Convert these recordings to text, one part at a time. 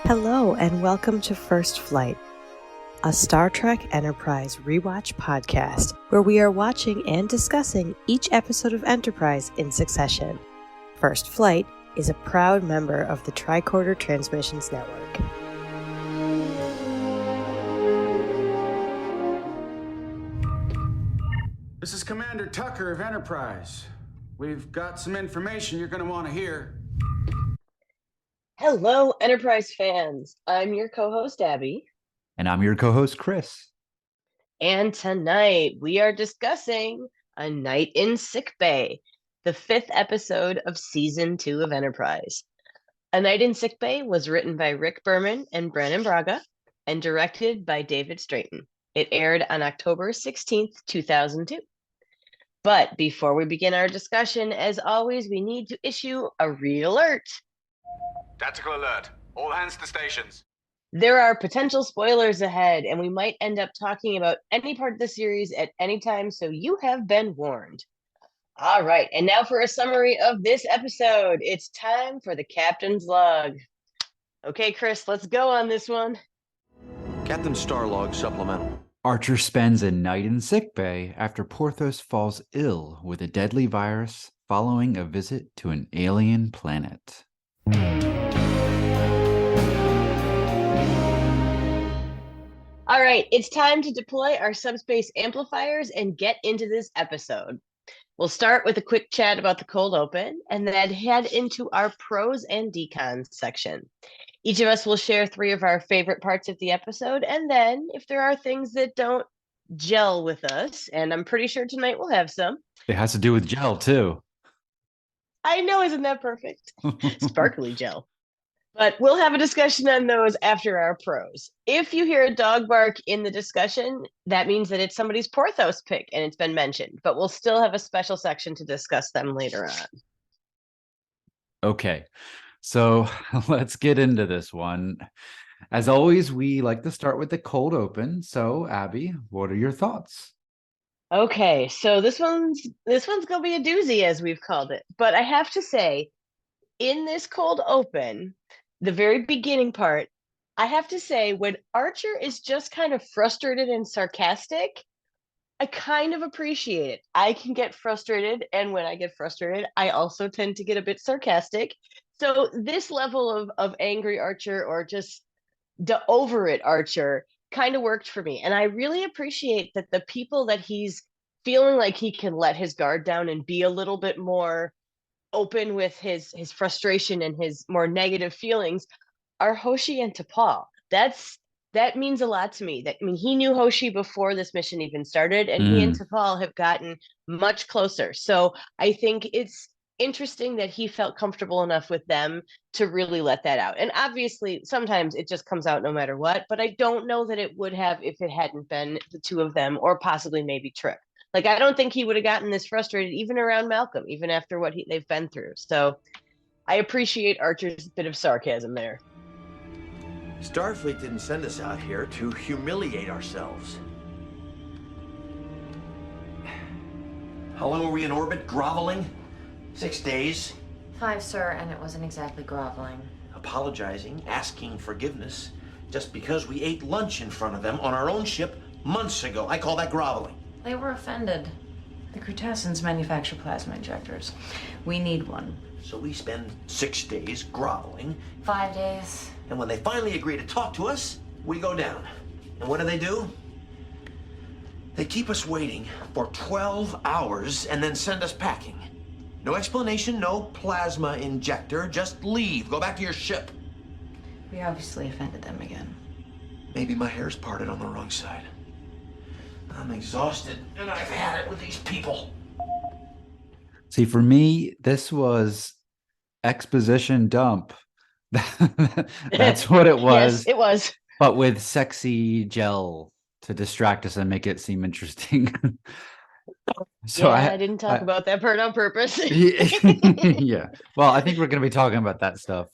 Hello and welcome to First Flight, a Star Trek Enterprise rewatch podcast where we are watching and discussing each episode of Enterprise in succession. First Flight is a proud member of the Tricorder Transmissions Network. This is Commander Tucker of Enterprise. We've got some information you're going to want to hear. Hello, Enterprise fans. I'm your co-host, Abby. And I'm your co-host, Chris. And tonight we are discussing A Night in Sickbay, the 5th episode of Season 2 of Enterprise. A Night in Sickbay was written by Rick Berman and Brannon Braga and directed by David Straighten. It aired on October 16th, 2002. But before we begin our discussion, as always, we need to issue a re-alert. Tactical alert. All hands to stations. There are potential spoilers ahead, and we might end up talking about any part of the series at any time, so you have been warned. All right, and now for a summary of this episode. It's time for the Captain's Log. Okay, Chris, let's go on this one. Captain Starlog supplemental. Archer spends a night in sickbay after Porthos falls ill with a deadly virus following a visit to an alien planet. All right, it's time to deploy our subspace amplifiers and get into this episode. We'll start with a quick chat about the cold open and then head into our pros and decons section. Each of us will share 3 of our favorite parts of the episode, and then if there are things that don't gel with us, and I'm pretty sure tonight we'll have some. It has to do with gel, too. I know, isn't that perfect? Sparkly gel. But we'll have a discussion on those after our pros. If you hear a dog bark in the discussion, that means that it's somebody's Porthos pick and it's been mentioned, but we'll still have a special section to discuss them later on. Okay, so let's get into this one. As always, we like to start with the cold open. So, Abby, what are your thoughts? Okay, so this one's gonna be a doozy, as we've called it. But I have to say, in this cold open, the very beginning part, I have to say, when Archer is just kind of frustrated and sarcastic, I kind of appreciate it. I can get frustrated, and when I get frustrated, I also tend to get a bit sarcastic. So this level of angry Archer, or just over it Archer, kind of worked for me. And I really appreciate that the people that he's feeling like he can let his guard down and be a little bit more open with his frustration and his more negative feelings are Hoshi and T'Pol. That means a lot to me. He knew Hoshi before this mission even started, and he and T'Pol have gotten much closer. So I think it's interesting that he felt comfortable enough with them to really let that out. And obviously, sometimes it just comes out no matter what, but I don't know that it would have if it hadn't been the 2 of them, or possibly maybe Trip. Like, I don't think he would have gotten this frustrated even around Malcolm, even after what they've been through. So I appreciate Archer's bit of sarcasm there. Starfleet didn't send us out here to humiliate ourselves. How long were we in orbit, groveling? 6 days. 5, sir, and it wasn't exactly groveling. Apologizing, asking forgiveness, just because we ate lunch in front of them on our own ship months ago. I call that groveling. They were offended. The Cretaceans manufacture plasma injectors. We need one. So we spend 6 days groveling. 5 days. And when they finally agree to talk to us, we go down. And what do? They keep us waiting for 12 hours and then send us packing. No explanation, no plasma injector, just leave. Go back to your ship. We obviously offended them again. Maybe my hair's parted on the wrong side. I'm exhausted, and I've had it with these people. See, for me, this was exposition dump. That's what it was. Yes, it was. But with sexy gel to distract us and make it seem interesting. So I didn't talk about that part on purpose. Yeah. Well, I think we're going to be talking about that stuff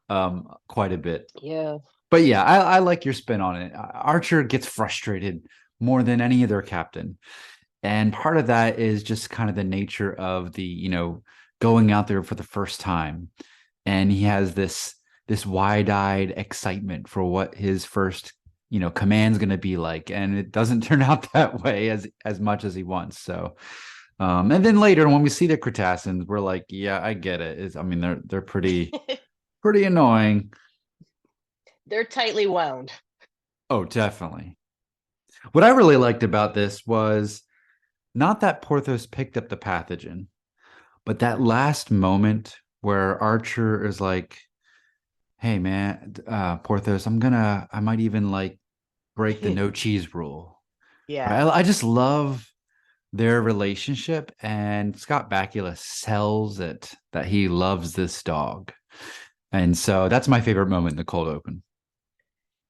quite a bit. Yeah. But yeah, I like your spin on it. Archer gets frustrated more than any other captain. And part of that is just kind of the nature of the, going out there for the first time. And he has this this wide-eyed excitement for what his first, command's going to be like, and it doesn't turn out that way as much as he wants. So, and then later when we see the Cretaceans, we're like, yeah, I get it. They're pretty pretty annoying. They're tightly wound. Oh, definitely. What I really liked about this was not that Porthos picked up the pathogen, but that last moment where Archer is like, hey man, Porthos, I might even like break the no cheese rule. Yeah. I just love their relationship, and Scott Bakula sells it that he loves this dog. And so that's my favorite moment in the cold open.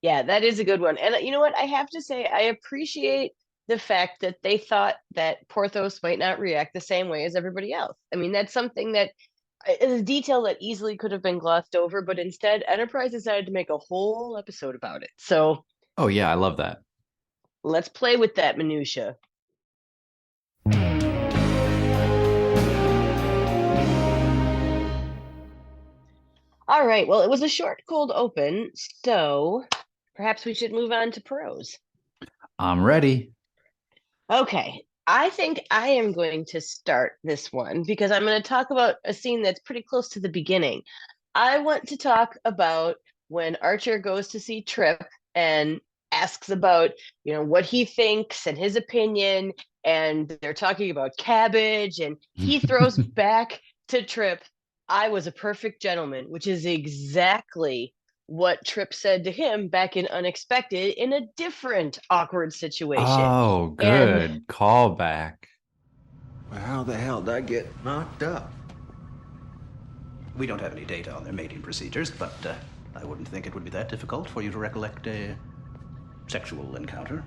Yeah, that is a good one. And you know what? I have to say, I appreciate the fact that they thought that Porthos might not react the same way as everybody else. I mean, that's something that is a detail that easily could have been glossed over, but instead, Enterprise decided to make a whole episode about it. So, Oh yeah, I love that. let's play with that minutia. All right. Well, it was a short cold open, so perhaps we should move on to prose. I'm ready. Okay. I think I am going to start this one because I'm going to talk about a scene that's pretty close to the beginning. I want to talk about when Archer goes to see Trip and asks about, what he thinks and his opinion, and they're talking about cabbage, and he throws back to Trip, "I was a perfect gentleman," which is exactly what Trip said to him back in Unexpected in a different awkward situation. Oh, And good callback. Well, how the hell did I get knocked up? We don't have any data on their mating procedures, but I wouldn't think it would be that difficult for you to recollect a sexual encounter.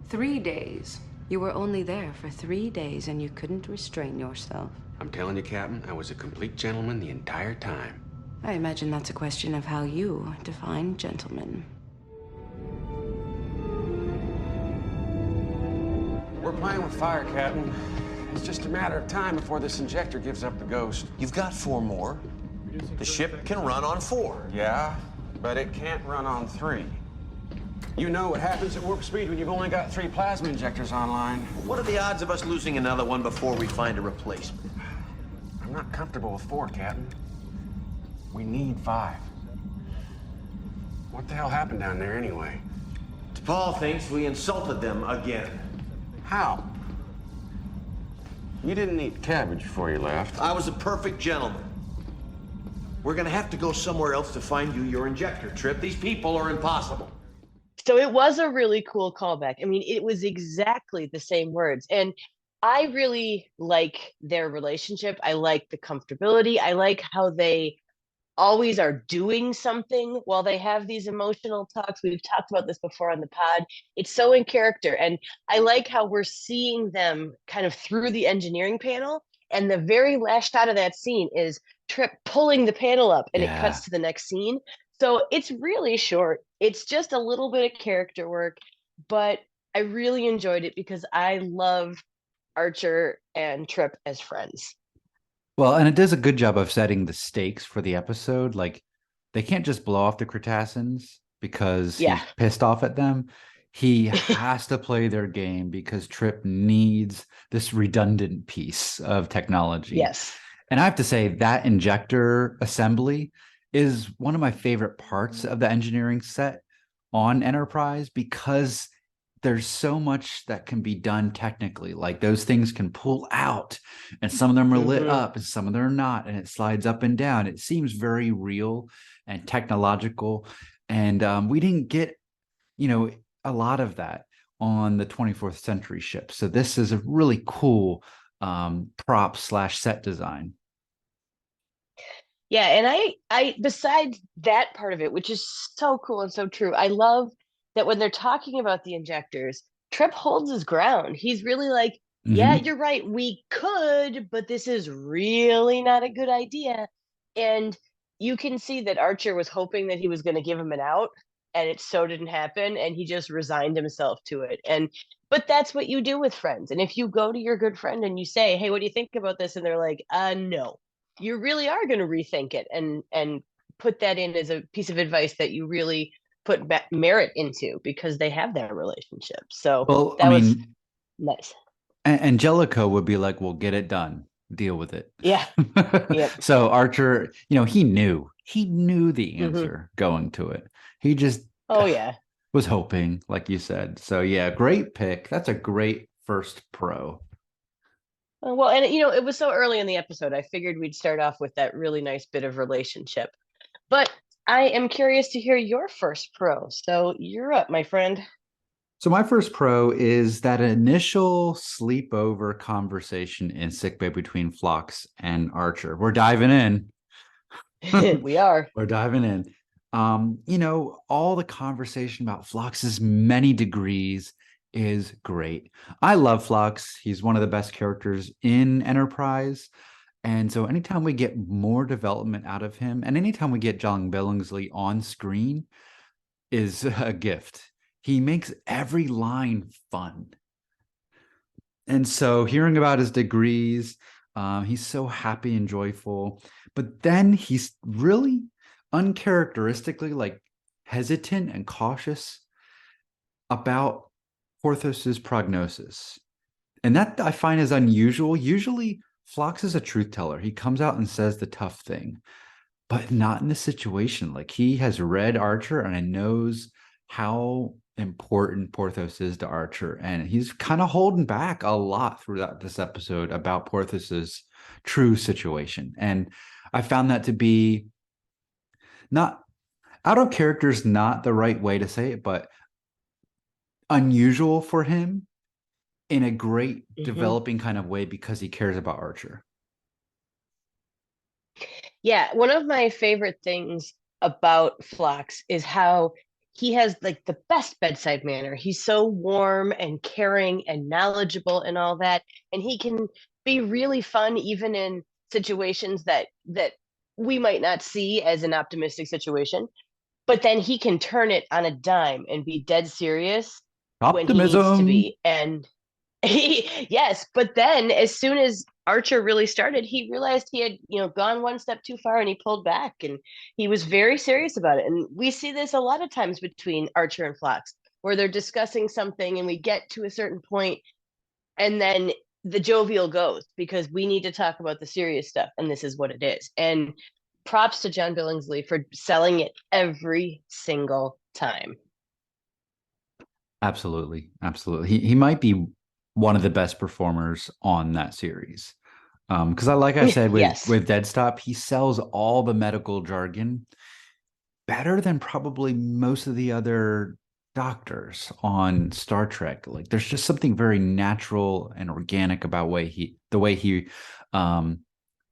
3 days. You were only there for 3 days and you couldn't restrain yourself. I'm telling you, Captain, I was a complete gentleman the entire time. I imagine that's a question of how you define gentleman. We're playing with fire, Captain. It's just a matter of time before this injector gives up the ghost. You've got 4 more. The ship can run on 4. Yeah, but it can't run on 3. You know what happens at warp speed when you've only got 3 plasma injectors online. What are the odds of us losing another one before we find a replacement? I'm not comfortable with 4, Captain. We need 5. What the hell happened down there anyway? T'Pol thinks we insulted them again. How? You didn't eat cabbage before you left. I was a perfect gentleman. We're gonna have to go somewhere else to find you your injector, Trip. These people are impossible. so it was a really cool callback. I mean, it was exactly the same words. And I really like their relationship. I like the comfortability. I like how they always are doing something while they have these emotional talks. We've talked about this before on the pod. It's so in character. And I like how we're seeing them kind of through the engineering panel. And the very last shot of that scene is Trip pulling the panel up, and it cuts to the next scene. So it's really short. It's just a little bit of character work, but I really enjoyed it because I love Archer and Trip as friends. Well, and it does a good job of setting the stakes for the episode. Like, they can't just blow off the Cretaceans because he's pissed off at them. He has to play their game because Trip needs this redundant piece of technology. Yes. And I have to say that injector assembly is one of my favorite parts of the engineering set on Enterprise because there's so much that can be done technically. Like, those things can pull out, and some of them are lit up and some of them are not, and it slides up and down. It seems very real and technological. And we didn't get, a lot of that on the 24th century ship. So this is a really cool prop / set design. Yeah, and I besides that part of it, which is so cool and so true, I love that when they're talking about the injectors, Trip holds his ground. He's really like, yeah, you're right, we could, but this is really not a good idea. And you can see that Archer was hoping that he was going to give him an out, and it so didn't happen, and he just resigned himself to it. But that's what you do with friends. And if you go to your good friend and you say, hey, what do you think about this? And they're like, no. you really are going to rethink it and put that in as a piece of advice that you really put merit into, because they have that relationship. So Well, I that was mean, nice. Angelico would be like, "We'll get it done. Deal with it." Yeah. Yep. So Archer, he knew the Hmm. answer going to it. He just Oh yeah. was hoping, like you said. So yeah, great pick. That's a great first pro. Well, and it was so early in the episode. I figured we'd start off with that really nice bit of relationship. But I am curious to hear your first pro. So you're up, my friend. So my first pro is that initial sleepover conversation in sickbay between Phlox and Archer. We're diving in. We are. We're diving in. All the conversation about Phlox's many degrees is great. I love Phlox. He's one of the best characters in Enterprise. And so anytime we get more development out of him, and anytime we get John Billingsley on screen is a gift. He makes every line fun. And so hearing about his degrees, he's so happy and joyful. But then he's really uncharacteristically like hesitant and cautious about Porthos's prognosis. And that I find is unusual. Usually Phlox is a truth teller. He comes out and says the tough thing, but not in this situation. Like, he has read Archer and knows how important Porthos is to Archer. And he's kind of holding back a lot throughout this episode about Porthos's true situation. And I found that to be not out of character is not the right way to say it, but unusual for him in a great developing kind of way because he cares about Archer. Yeah, one of my favorite things about Phlox is how he has like the best bedside manner. He's so warm and caring and knowledgeable and all that, and he can be really fun even in situations that we might not see as an optimistic situation. But then he can turn it on a dime and be dead serious when he needs to Optimism. be. And yes, but then as soon as Archer really started, he realized he had, gone one step too far and he pulled back and he was very serious about it. And we see this a lot of times between Archer and Phlox, where they're discussing something and we get to a certain point and then the jovial goes because we need to talk about the serious stuff and this is what it is. And props to John Billingsley for selling it every single time. Absolutely. Absolutely. He might be one of the best performers on that series. Because like I said, Yes. with Dead Stop, he sells all the medical jargon better than probably most of the other doctors on Star Trek. Like, there's just something very natural and organic about the way he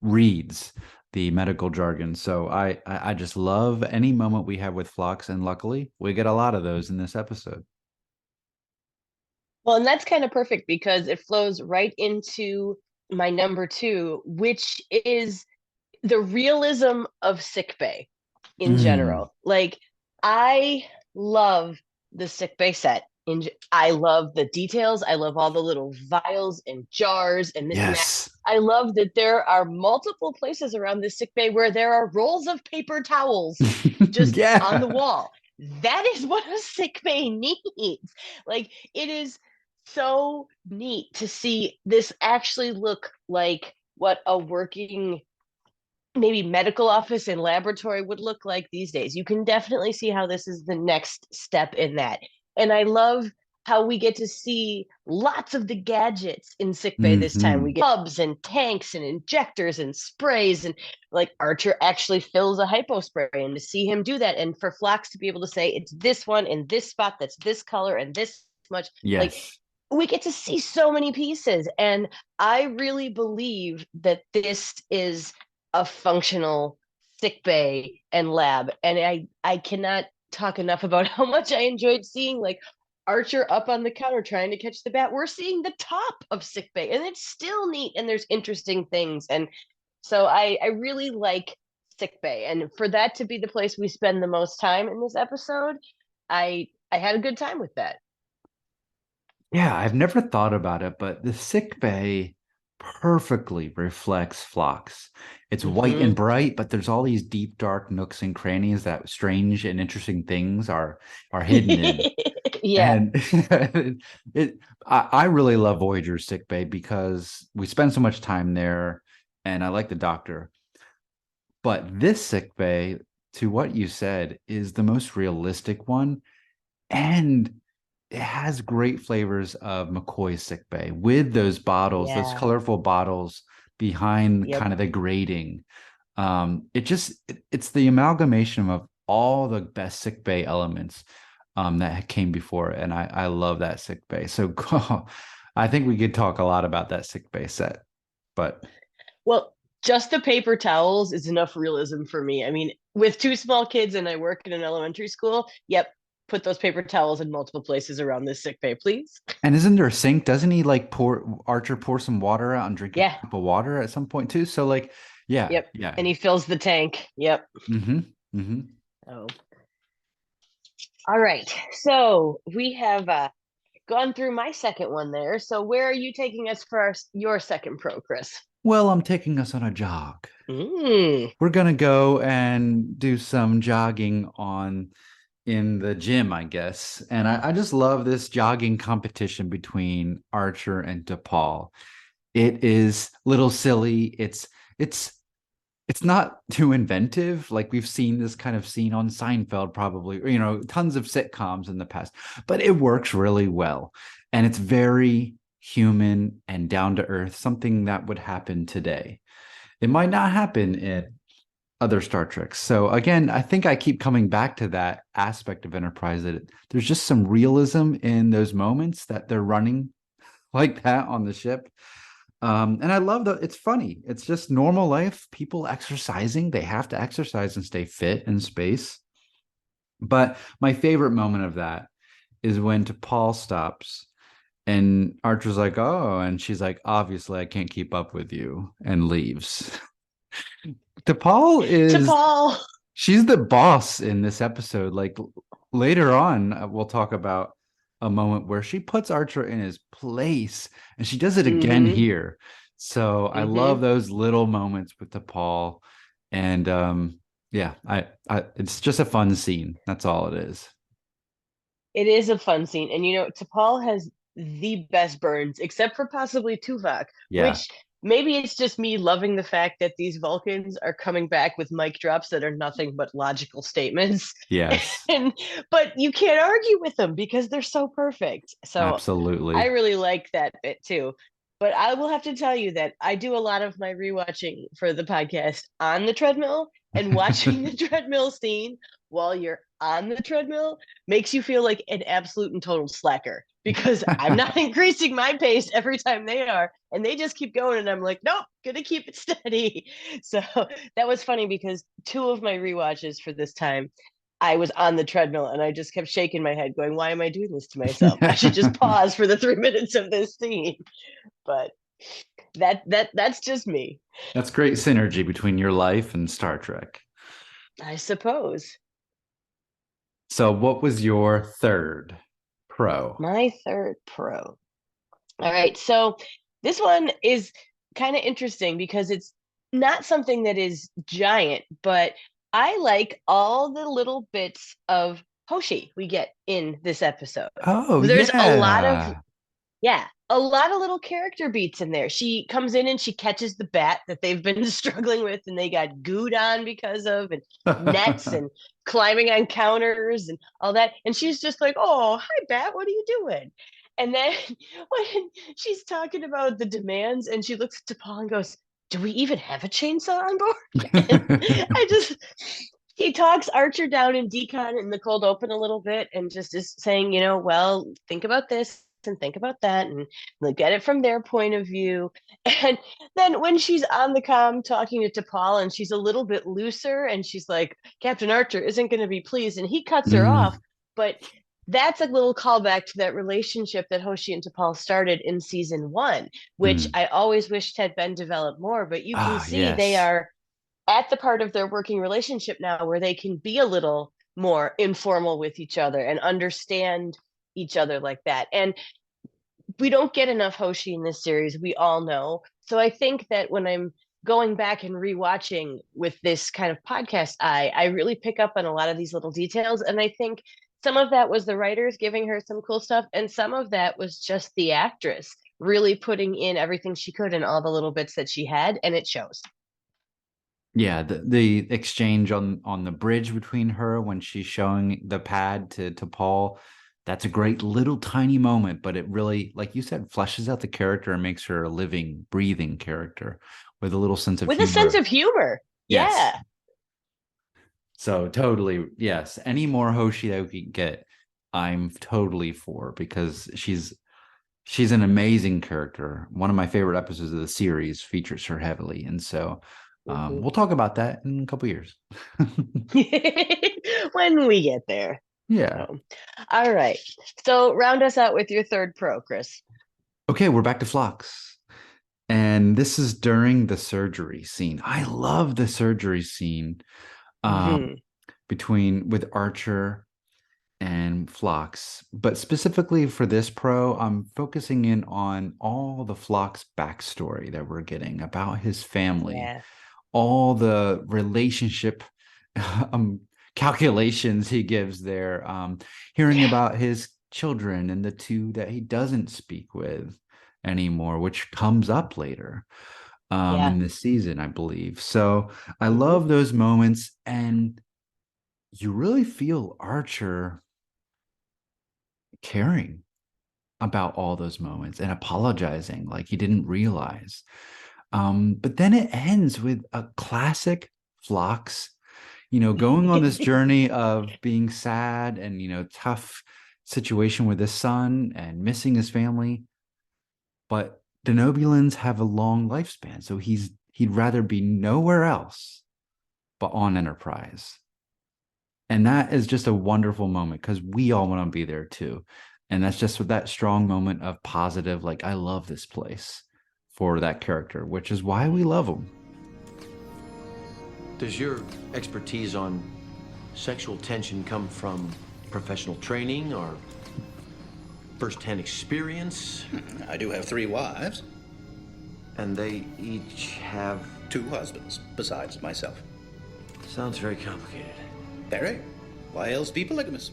reads the medical jargon. So I just love any moment we have with Phlox, and luckily we get a lot of those in this episode. Well, and that's kind of perfect because it flows right into my number two, which is the realism of sickbay in general. Like, I love the sickbay set. I love the details. I love all the little vials and jars and this and that. Yes. I love that there are multiple places around this sickbay where there are rolls of paper towels just Yeah. on the wall. That is what a sickbay needs. Like, it is so neat to see this actually look like what a working maybe medical office and laboratory would look like these days. You can definitely see how this is the next step in that. And I love how we get to see lots of the gadgets in sickbay this time. We get hubs and tanks and injectors and sprays, and like Archer actually fills a hypo spray, and to see him do that, and for Phlox to be able to say it's this one in this spot that's this color and this much, like, Yes. we get to see so many pieces. And I really believe that this is a functional sick bay and lab. And I cannot talk enough about how much I enjoyed seeing like Archer up on the counter trying to catch the bat. We're seeing the top of sick bay and it's still neat and there's interesting things. And so I really like sick bay. And for that to be the place we spend the most time in this episode, I had a good time with that. Yeah, I've never thought about it, but the sick bay perfectly reflects Phlox. It's white Mm-hmm. and bright, but there's all these deep, dark nooks and crannies that strange and interesting things are hidden in. Yeah. And I really love Voyager's sick bay because we spend so much time there, and I like the Doctor. But this sick bay, to what you said, is the most realistic one, and it has great flavors of McCoy's sick bay with those bottles, those Yeah. colorful bottles behind Yep. kind of the grating. It's the amalgamation of all the best sick bay elements that came before it, and I love that sick bay. So I think we could talk a lot about that sick bay set, but Well, just the paper towels is enough realism for me. I mean, with two small kids and I work in an elementary school, yep, put those paper towels in multiple places around this sick bay, please. and isn't there a sink? Doesn't he like Archer pour some water out and drink a Yeah. cup of water at some point too? So like, yeah, Yep. yeah. And he fills the tank. Yep. Oh. All right. So we have gone through my second one there. So where are you taking us for your second pro, Chris? Well, I'm taking us on a jog. Mm. We're gonna go and do some jogging in the gym, I guess. And I just love this jogging competition between Archer and DePaul. It is little silly. It's not too inventive. Like we've seen this kind of scene on Seinfeld, probably, or, tons of sitcoms in the past, but it works really well. And it's very human and down to earth, something that would happen today. It might not happen in other Star Treks. So again, I think I keep coming back to that aspect of Enterprise, that there's just some realism in those moments that they're running like that on the ship. And I love that it's funny. It's just normal life, people exercising. They have to exercise and stay fit in space. But my favorite moment of that is when T'Pol stops and Archer's like, oh, and she's like, obviously I can't keep up with you, and leaves. T'Pol. She's the boss in this episode. Like later on, we'll talk about a moment where she puts Archer in his place, and she does it again here. So I love those little moments with T'Pol, and yeah, I it's just a fun scene. That's all it is. It is a fun scene, and T'Pol has the best burns, except for possibly Tuvok, which maybe it's just me loving the fact that these Vulcans are coming back with mic drops that are nothing but logical statements. Yes. But you can't argue with them because they're so perfect. So absolutely, I really like that bit too. But I will have to tell you that I do a lot of my rewatching for the podcast on the treadmill, and watching the treadmill scene while you're on the treadmill makes you feel like an absolute and total slacker, because I'm not increasing my pace every time they are, and they just keep going, and I'm like, nope, gonna keep it steady. So that was funny because two of my rewatches for this time, I was on the treadmill and I just kept shaking my head going, why am I doing this to myself? I should just pause for the 3 minutes of this scene. But that's just me. That's great synergy between your life and Star Trek, I suppose. So what was your third pro? My third pro. All right. So this one is kind of interesting because it's not something that is giant, but I like all the little bits of Hoshi we get in this episode. Oh, There's yeah. a lot of little character beats in there. She comes in and she catches the bat that they've been struggling with and they got gooed on because of, and nets and climbing on counters and all that. And she's just like, oh, hi, bat, what are you doing? And then when she's talking about the demands and she looks at T'Pol and goes, do we even have a chainsaw on board? He talks Archer down in Decon in the cold open a little bit and just is saying, well, think about this and think about that and look at it from their point of view. And then when she's on the comm talking to T'Pol and she's a little bit looser and she's like, Captain Archer isn't going to be pleased, and he cuts her off. But that's a little callback to that relationship that Hoshi and T'Pol started in season 1, which I always wished had been developed more. But you can see they are at the part of their working relationship now where they can be a little more informal with each other and understand each other like that. And we don't get enough Hoshi in this series, we all know. So I think that when I'm going back and rewatching with this kind of podcast eye, I really pick up on a lot of these little details. And I think some of that was the writers giving her some cool stuff, and some of that was just the actress really putting in everything she could and all the little bits that she had, and it shows. Yeah, the exchange on the bridge between her when she's showing the pad to Paul, that's a great little tiny moment, but it really, like you said, fleshes out the character and makes her a living, breathing character with a little sense of With humor. a sense of humor. Yes. Yeah. So totally, yes. Any more Hoshi that we can get, I'm totally for, because she's an amazing character. One of my favorite episodes of the series features her heavily, and so we'll talk about that in a couple years. When we get there. Yeah. So, all right. So round us out with your third pro, Chris. Okay, we're back to Phlox. And this is during the surgery scene. I love the surgery scene with Archer and Phlox. But specifically for this pro, I'm focusing in on all the Phlox backstory that we're getting about his family. Yeah. All the relationship calculations he gives there, hearing about his children and the two that he doesn't speak with anymore, which comes up later in this season, I believe. So I love those moments, and you really feel Archer caring about all those moments and apologizing like he didn't realize. But then it ends with a classic Phlox, going on this journey of being sad and, tough situation with his son and missing his family. But Denobulans have a long lifespan, so he'd rather be nowhere else but on Enterprise. And that is just a wonderful moment, because we all want to be there too. And that's just that strong moment of positive, like, I love this place for that character, which is why we love him. Does your expertise on sexual tension come from professional training or first-hand experience? I do have 3 wives. And they each have 2 husbands, besides myself. Sounds very complicated. Very. Why else be polygamous?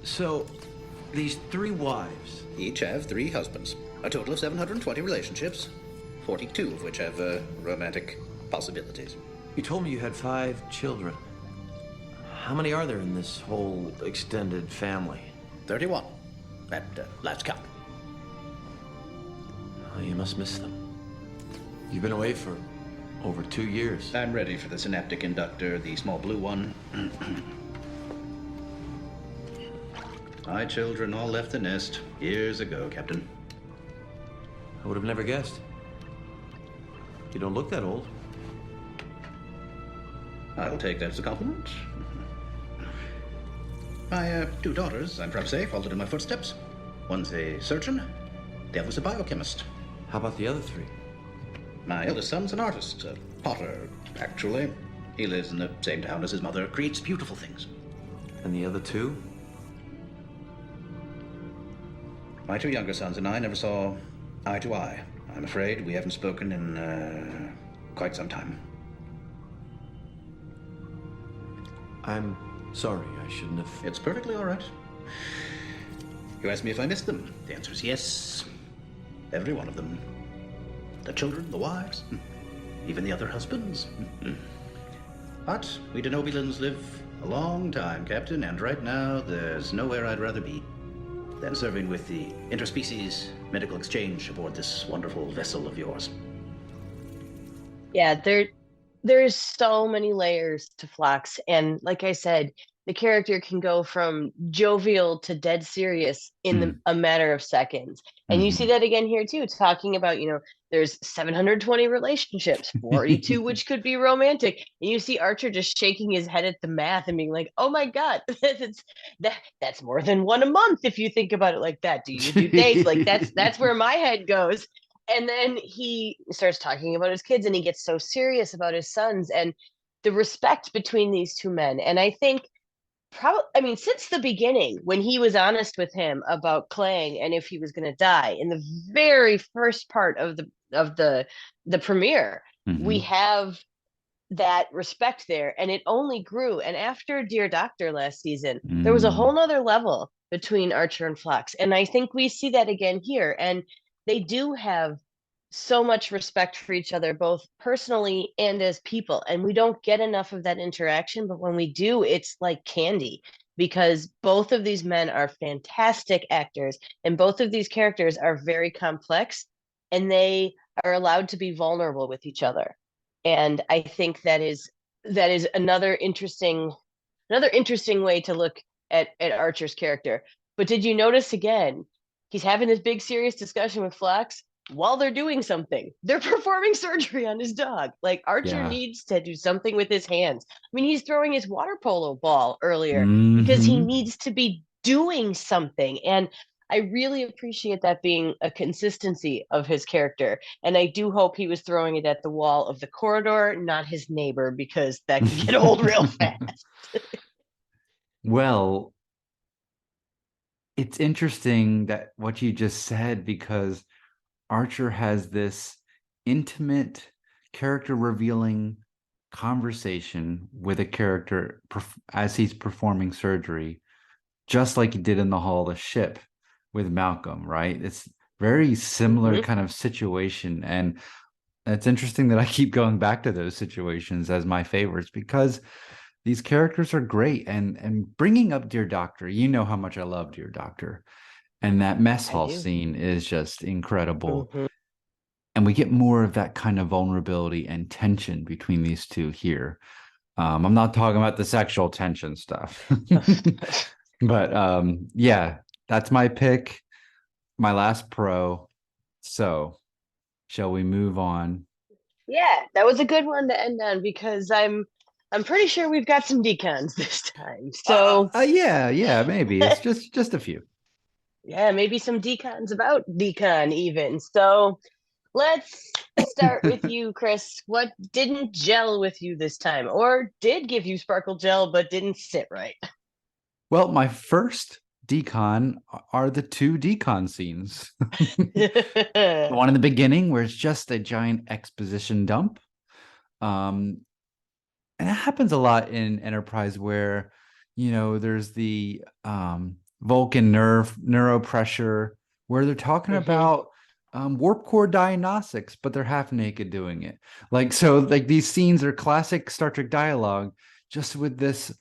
So, these 3 wives... Each have 3 husbands. A total of 720 relationships, 42 of which have romantic possibilities. You told me you had 5 children. How many are there in this whole extended family? 31. At last count. Oh, you must miss them. You've been away for over 2 years. I'm ready for the synaptic inductor, the small blue one. My children all left the nest years ago, Captain. I would have never guessed. You don't look that old. I'll take that as a compliment. My 2 daughters, I'm proud to say, followed in my footsteps. One's a surgeon, the other's a biochemist. How about the other 3? My eldest son's an artist, a potter, actually. He lives in the same town as his mother, creates beautiful things. And the other 2? My 2 younger sons and I never saw eye to eye. I'm afraid we haven't spoken in quite some time. I'm sorry, I shouldn't have... It's perfectly all right. You asked me if I missed them. The answer is yes. Every one of them. The children, the wives, even the other husbands. But we Denobulans live a long time, Captain, and right now there's nowhere I'd rather be than serving with the interspecies medical exchange aboard this wonderful vessel of yours. Yeah, there's so many layers to Phlox, and like I said, the character can go from jovial to dead serious in a matter of seconds. And you see that again here too, talking about, there's 720 relationships, 42 which could be romantic. And you see Archer just shaking his head at the math and being like, oh my God, that's more than one a month if you think about it like that. Do you do dates? Like that's where my head goes. And then he starts talking about his kids, and he gets so serious about his sons and the respect between these 2 men. And I think probably, I mean, since the beginning, when he was honest with him about Clang and if he was going to die in the very first part of the premiere, we Mhm. have that respect there, and it only grew. And after Dear Doctor last season, there was a Mm. whole nother level between Archer and Phlox, and I think we see that again here. And they do have so much respect for each other, both personally and as people. And we don't get enough of that interaction, but when we do, it's like candy, because both of these men are fantastic actors, and both of these characters are very complex, and they are allowed to be vulnerable with each other. And I think that is another interesting way to look at Archer's character. But did you notice again, he's having this big serious discussion with Phlox while they're doing something. They're performing surgery on his dog. Like, Archer Yeah. needs to do something with his hands. I mean, he's throwing his water polo ball earlier because he Mhm. needs to be doing something. And I really appreciate that being a consistency of his character. And I do hope he was throwing it at the wall of the corridor, not his neighbor, because that could get old real fast. Well, it's interesting that what you just said, because Archer has this intimate, character revealing conversation with a character as he's performing surgery, just like he did in the Hall of the Ship with Malcolm, right? It's very similar Mhm. kind of situation. And it's interesting that I keep going back to those situations as my favorites, because these characters are great. And bringing up Dear Doctor, you know how much I love Dear Doctor. And that mess I hall do. scene is just incredible. Mhm. And we get more of that kind of vulnerability and tension between these two here. I'm not talking about the sexual tension stuff. But yeah, that's my pick, my last pro. So shall we move on? Yeah, that was a good one to end on, because I'm pretty sure we've got some decons this time. So Yeah, maybe. It's just a few. yeah, maybe some decons about decon even. So let's start with you, Chris. What didn't gel with you this time, or did give you sparkle gel but didn't sit right? Well, my first decon are the two decon scenes. The one in the beginning where it's just a giant exposition dump. And it happens a lot in Enterprise where, there's the Vulcan neuropressure where they're talking about warp core diagnostics, but they're half naked doing it. Like these scenes are classic Star Trek dialogue, just with this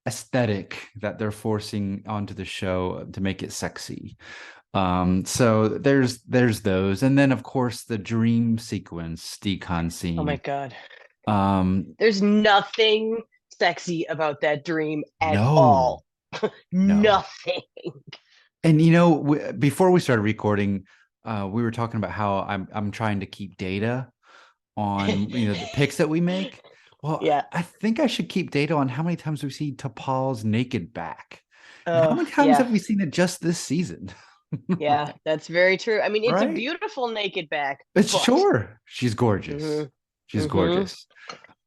aesthetic that they're forcing onto the show to make it sexy. So there's those, and then of course the dream sequence decon Oh my scene. god. Um, There's nothing sexy about that dream at no, all. no. Nothing. And before we started recording, we were talking about how I'm trying to keep data on the picks that we make. Well, Yeah. I think I should keep data on how many times we see T'Pol's naked back, and how Oh, many times yeah. have we seen it just this season? Yeah, that's very true. I mean, it's a Right? beautiful naked back, It's but sure she's gorgeous. Mhm. She's Mhm. gorgeous.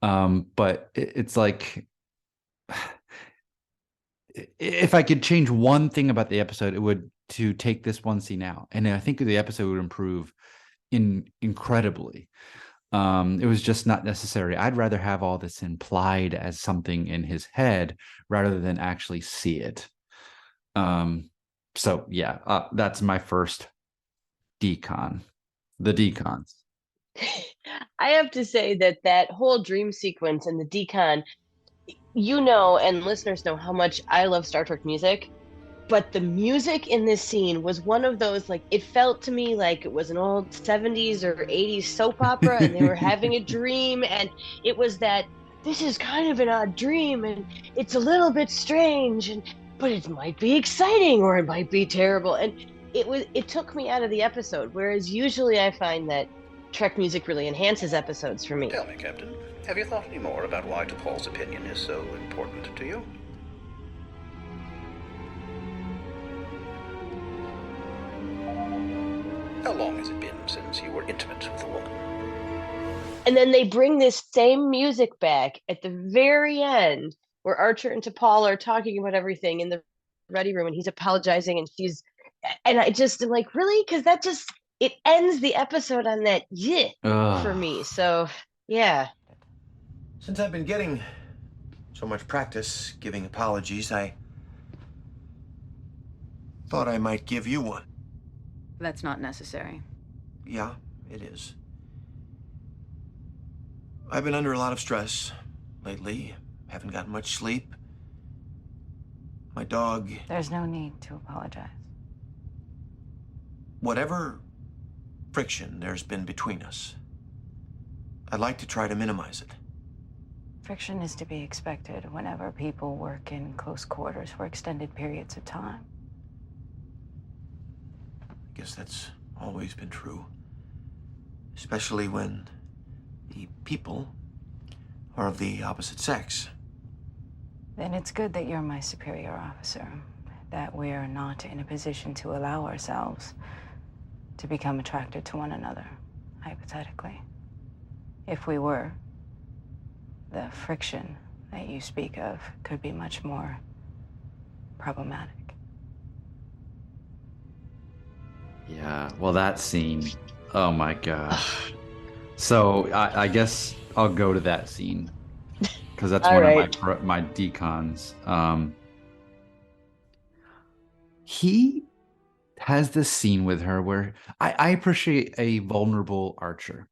But it's like, if I could change one thing about the episode, it would to take this one scene out, and I think the episode would improve incredibly. It was just not necessary. I'd rather have all this implied as something in his head rather than actually see it. So yeah, that's my first decon. The decons. I have to say that whole dream sequence and the decon, and listeners know how much I love Star Trek music, but the music in this scene was one of those, like, it felt to me like it was an old 70s or 80s soap opera and they were having a dream, and it was that this is kind of an odd dream and it's a little bit strange, but it might be exciting or it might be terrible, and it took me out of the episode, whereas usually I find that Trek music really enhances episodes for me. Tell me, Captain, have you thought any more about why T'Pol's opinion is so important to you? How long has it been since you were intimate with a woman? And then they bring this same music back at the very end where Archer and T'Pol are talking about everything in the ready room, and he's apologizing, and I just am like, really? Because it ends the episode on that for me. So yeah. Since I've been getting so much practice giving apologies, I thought I might give you one. That's not necessary. Yeah, it is. I've been under a lot of stress lately. Haven't gotten much sleep. My dog... There's no need to apologize. Whatever friction there's been between us, I'd like to try to minimize it. Friction is to be expected whenever people work in close quarters for extended periods of time. I guess that's always been true. Especially when the people are of the opposite sex. Then it's good that you're my superior officer, that we're not in a position to allow ourselves to become attracted to one another, hypothetically. If we were, the friction that you speak of could be much more problematic. Yeah, well, that scene, oh my gosh. So I guess I'll go to that scene because that's one of my decons. He has this scene with her where I appreciate a vulnerable Archer.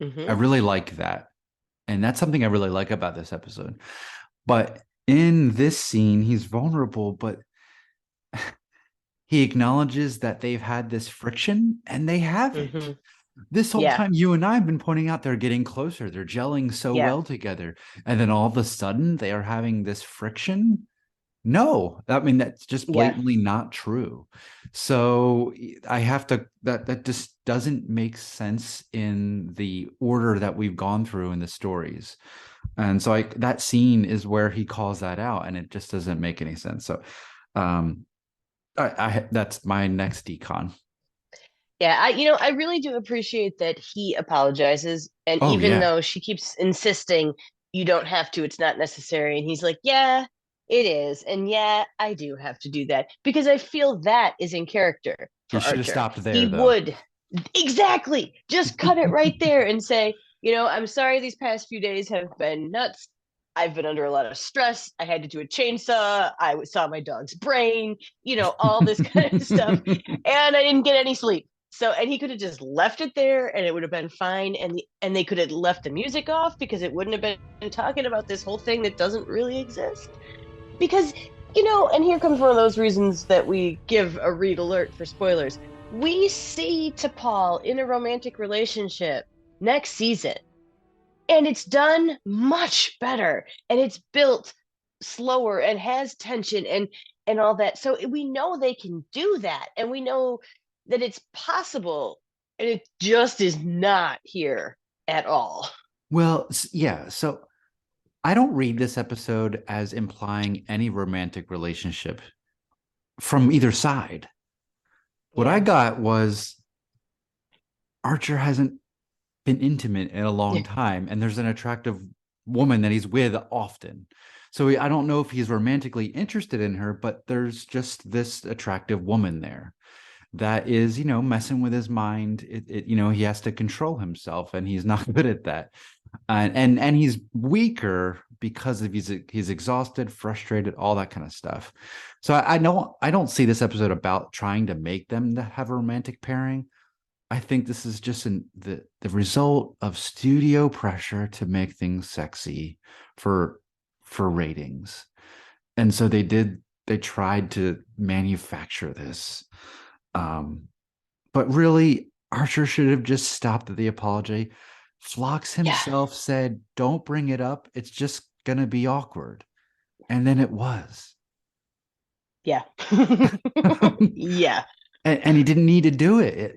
I really like that. And that's something I really like about this episode. But in this scene, he's vulnerable, but he acknowledges that they've had this friction and they haven't. This whole time, you and I have been pointing out they're getting closer. They're gelling so well together. And then all of a sudden they are having this friction. No, I mean, that's just blatantly not true. So I have to, that just doesn't make sense in the order that we've gone through in the stories. And so that scene is where he calls that out and it just doesn't make any sense. So that's my next decon. Yeah, I really do appreciate that he apologizes, and even though she keeps insisting you don't have to, it's not necessary, and he's like, yeah, it is, and yeah, I do have to do that because I feel that is in character for He should have Archer. stopped there. He would exactly just cut it right there and say, I'm sorry these past few days have been nuts. I've been under a lot of stress. I had to do a chainsaw. I saw my dog's brain, all this kind of stuff. And I didn't get any sleep. So, and he could have just left it there and it would have been fine. And they could have left the music off because it wouldn't have been talking about this whole thing that doesn't really exist. Because, and here comes one of those reasons that we give a read alert for spoilers. We see T'Pol in a romantic relationship next season. And it's done much better, and it's built slower and has tension and all that. So we know they can do that, and we know that it's possible, and it just is not here at all. Well, yeah. So I don't read this episode as implying any romantic relationship from either side. What I got was Archer hasn't been intimate in a long time, and there's an attractive woman that he's with often. So I don't know if he's romantically interested in her, but there's just this attractive woman there that is, messing with his mind. He has to control himself, and he's not good at that. And he's weaker because of he's exhausted, frustrated, all that kind of stuff. So I don't see this episode about trying to make them have a romantic pairing. I think this is just the result of studio pressure to make things sexy for ratings. And so they tried to manufacture this. But really, Archer should have just stopped at the apology. Phlox himself said, don't bring it up. It's just going to be awkward. And then it was. Yeah. Yeah. And he didn't need to do it.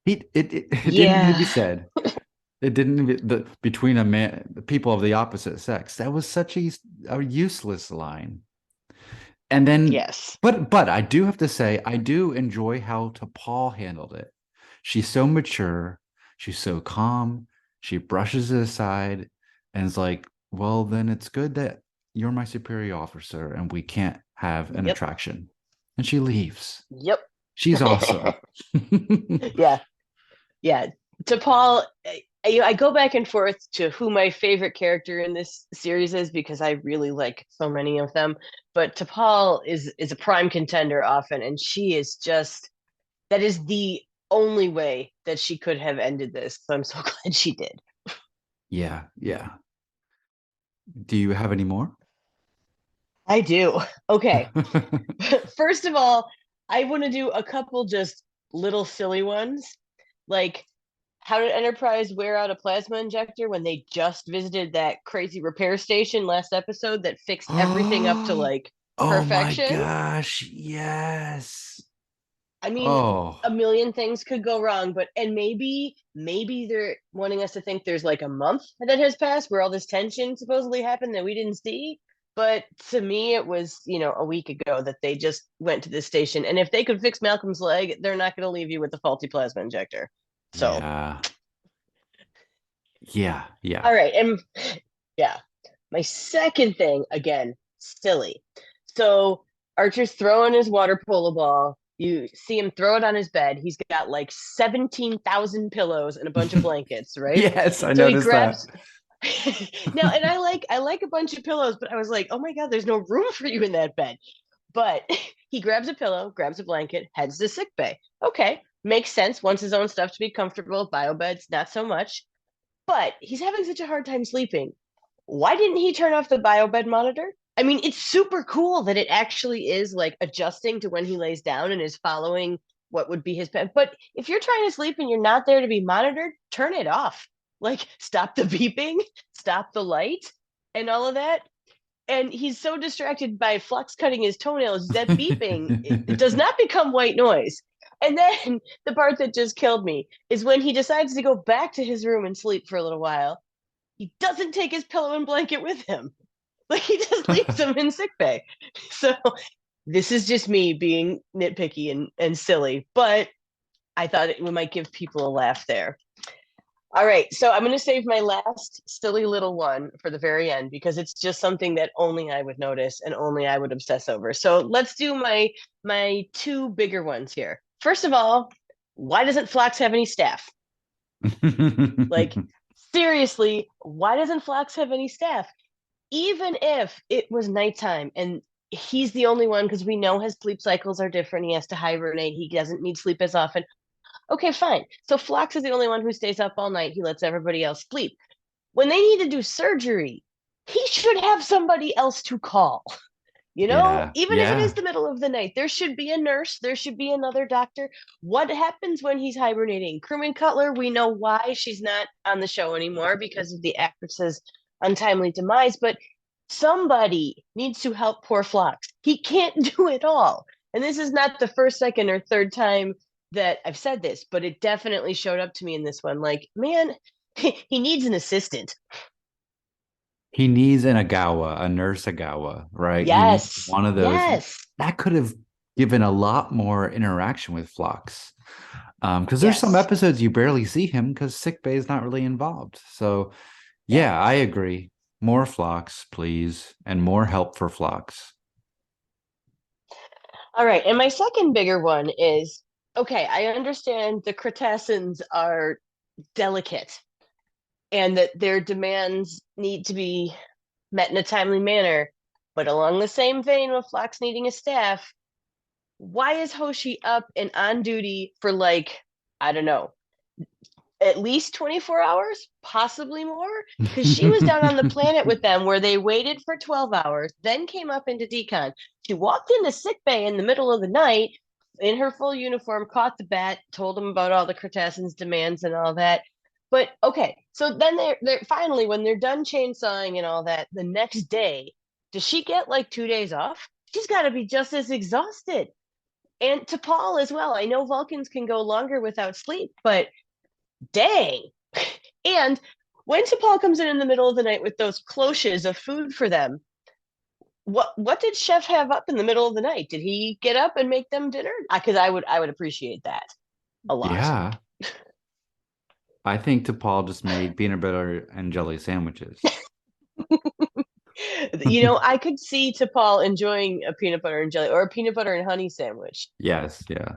It didn't need to be said. It didn't between the people of the opposite sex. That was such a useless line. And then but I do have to say I do enjoy how T'Pol handled it. She's so mature, she's so calm, she brushes it aside, And it's like, well, then it's good that you're my superior officer and we can't have an Yep. attraction. And she leaves. Yep. She's awesome. Yeah. Yeah. To Paul, I go back and forth to who my favorite character in this series is because I really like so many of them. But to Paul is a prime contender often, and she is just that is the only way that she could have ended this. So I'm so glad she did. Yeah, yeah. Do you have any more? I do. Okay. First of all, I want to do a couple just little silly ones. Like, how did Enterprise wear out a plasma injector when they just visited that crazy repair station last episode that fixed everything up to like Oh my perfection? gosh, yes. I mean, Oh, a million things could go wrong, but and maybe they're wanting us to think there's like a month that has passed where all this tension supposedly happened that we didn't see. But to me, it was, a week ago that they just went to this station. And if they could fix Malcolm's leg, they're not going to leave you with a faulty plasma injector. So, yeah. Yeah, yeah. all right. And yeah, my second thing, again, silly. So Archer's throwing his water polo ball. You see him throw it on his bed. He's got like 17,000 pillows and a bunch of blankets, right? Yes, I So he noticed that. grabs now, and I like a bunch of pillows, but I was like, oh my God, there's no room for you in that bed. But he grabs a pillow, grabs a blanket, heads to sick bay. Okay, makes sense. Wants his own stuff to be comfortable. Bio beds, not so much. But he's having such a hard time sleeping. Why didn't he turn off the biobed monitor? I mean, it's super cool that it actually is like adjusting to when he lays down and is following what would be his bed. But if you're trying to sleep and you're not there to be monitored, turn it off. Like, stop the beeping, stop the light, and all of that. And he's so distracted by Phlox cutting his toenails that beeping it does not become white noise. And then the part that just killed me is when he decides to go back to his room and sleep for a little while. He doesn't take his pillow and blanket with him. Like, he just leaves them in sickbay. So this is just me being nitpicky and silly, but I thought we might give people a laugh there. All right, so I'm going to save my last silly little one for the very end because it's just something that only I would notice and only I would obsess over. So let's do my two bigger ones here. First of all, why doesn't Phlox have any staff? Like, seriously, why doesn't Phlox have any staff? Even if it was nighttime and he's the only one, because we know his sleep cycles are different. He has to hibernate. He doesn't need sleep as often. Okay, fine. So Phlox is the only one who stays up all night. He lets everybody else sleep. When they need to do surgery, he should have somebody else to call. Yeah, Even if it yeah. is the middle of the night, there should be a nurse, there should be another doctor. What happens when he's hibernating? Crewman Cutler, we know why she's not on the show anymore because of the actress's untimely demise, but somebody needs to help poor Phlox. He can't do it all. And this is not the first, second, or third time that I've said this, but it definitely showed up to me in this one. Like, man, he needs an assistant. He needs an Agawa, a nurse Agawa, right? He needs Yes. one of those. Yes. That could have given a lot more interaction with Phlox. Because there's some Yes. episodes you barely see him because sickbay is not really involved. So yeah, I agree. More Phlox, please, and more help for Phlox. All right. And my second bigger one is okay, I understand the Cretaceans are delicate and that their demands need to be met in a timely manner. But along the same vein with Phlox needing a staff, why is Hoshi up and on duty for like, I don't know, at least 24 hours, possibly more? Because she was down on the planet with them where they waited for 12 hours, then came up into Decon. She walked into sickbay in the middle of the night in her full uniform, caught the bat, told them about all the Cretaceans' demands and all that. But okay, so then they're finally, when they're done chainsawing and all that, the next day, does she get like 2 days off? She's got to be just as exhausted. And to Paul as well. I know Vulcans can go longer without sleep, but dang. And when T'Pol comes in the middle of the night with those cloches of food for them, what did Chef have up in the middle of the night? Did he get up and make them dinner? Because I would appreciate that a lot. Yeah. I think T'Pol just made peanut butter and jelly sandwiches. I could see T'Pol enjoying a peanut butter and jelly or a peanut butter and honey sandwich. Yes, yeah.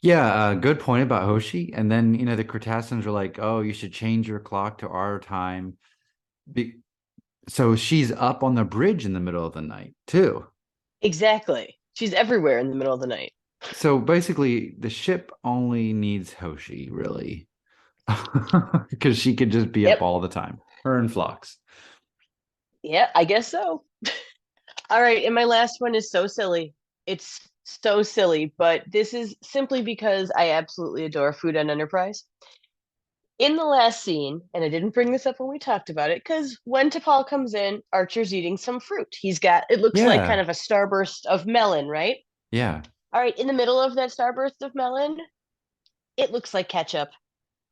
Yeah, good point about Hoshi. And then, the Cretaceans are like, oh, you should change your clock to our time. So she's up on the bridge in the middle of the night, too. Exactly. She's everywhere in the middle of the night. So basically, the ship only needs Hoshi, really. Because she could just be up all the time. Her and Phlox. Yeah, I guess so. All right, and my last one is so silly. It's so silly, but this is simply because I absolutely adore Food on Enterprise. In the last scene, and I didn't bring this up when we talked about it, because when T'Pol comes in, Archer's eating some fruit. He's got, it looks like kind of a starburst of melon, right? Yeah. All right, in the middle of that starburst of melon, it looks like ketchup.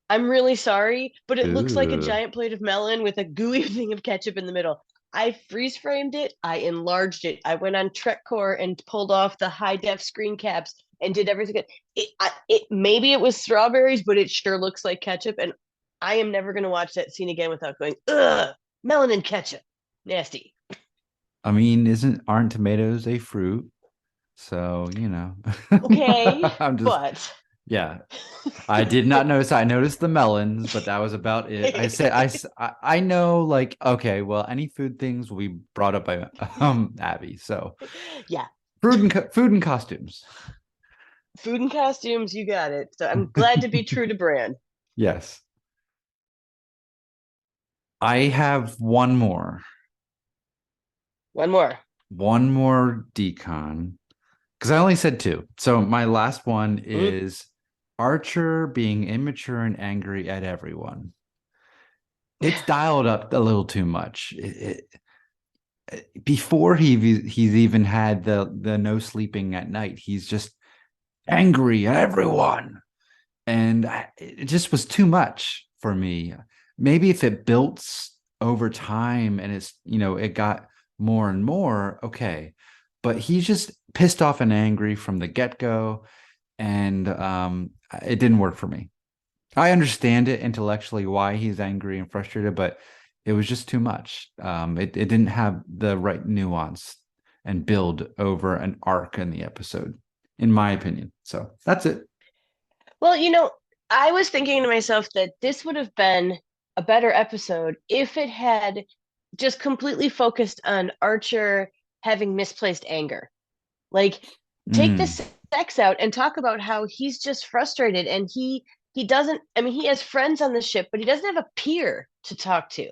I'm really sorry, but it looks like a giant plate of melon with a gooey thing of ketchup in the middle. I freeze framed it. I enlarged it. I went on Tricorder and pulled off the high def screen caps and did everything. Maybe it was strawberries, but it sure looks like ketchup. And I am never going to watch that scene again without going, ugh, melon and ketchup, nasty. I mean, aren't tomatoes a fruit? So Okay, I'm just, but yeah. I did not notice. I noticed the melons, but that was about it. I said I know, like, okay, well, any food things will be brought up by Abby. So yeah, food and costumes. Food and costumes, you got it. So I'm glad to be true to brand. Yes. I have one more. One more decon, because I only said two. So my last one is Archer being immature and angry at everyone. It's dialed up a little too much. Before he's even had the no sleeping at night, he's just angry at everyone, and it just was too much for me. Maybe if it built over time and it got more and more, okay, but he's just pissed off and angry from the get-go, and it didn't work for me. I understand it intellectually why he's angry and frustrated, but it was just too much. It didn't have the right nuance and build over an arc in the episode, in my opinion. So that's it. Well, I was thinking to myself that this would have been a better episode if it had just completely focused on Archer having misplaced anger. Like, take the sex out and talk about how he's just frustrated and he doesn't, I mean, he has friends on the ship, but he doesn't have a peer to talk to.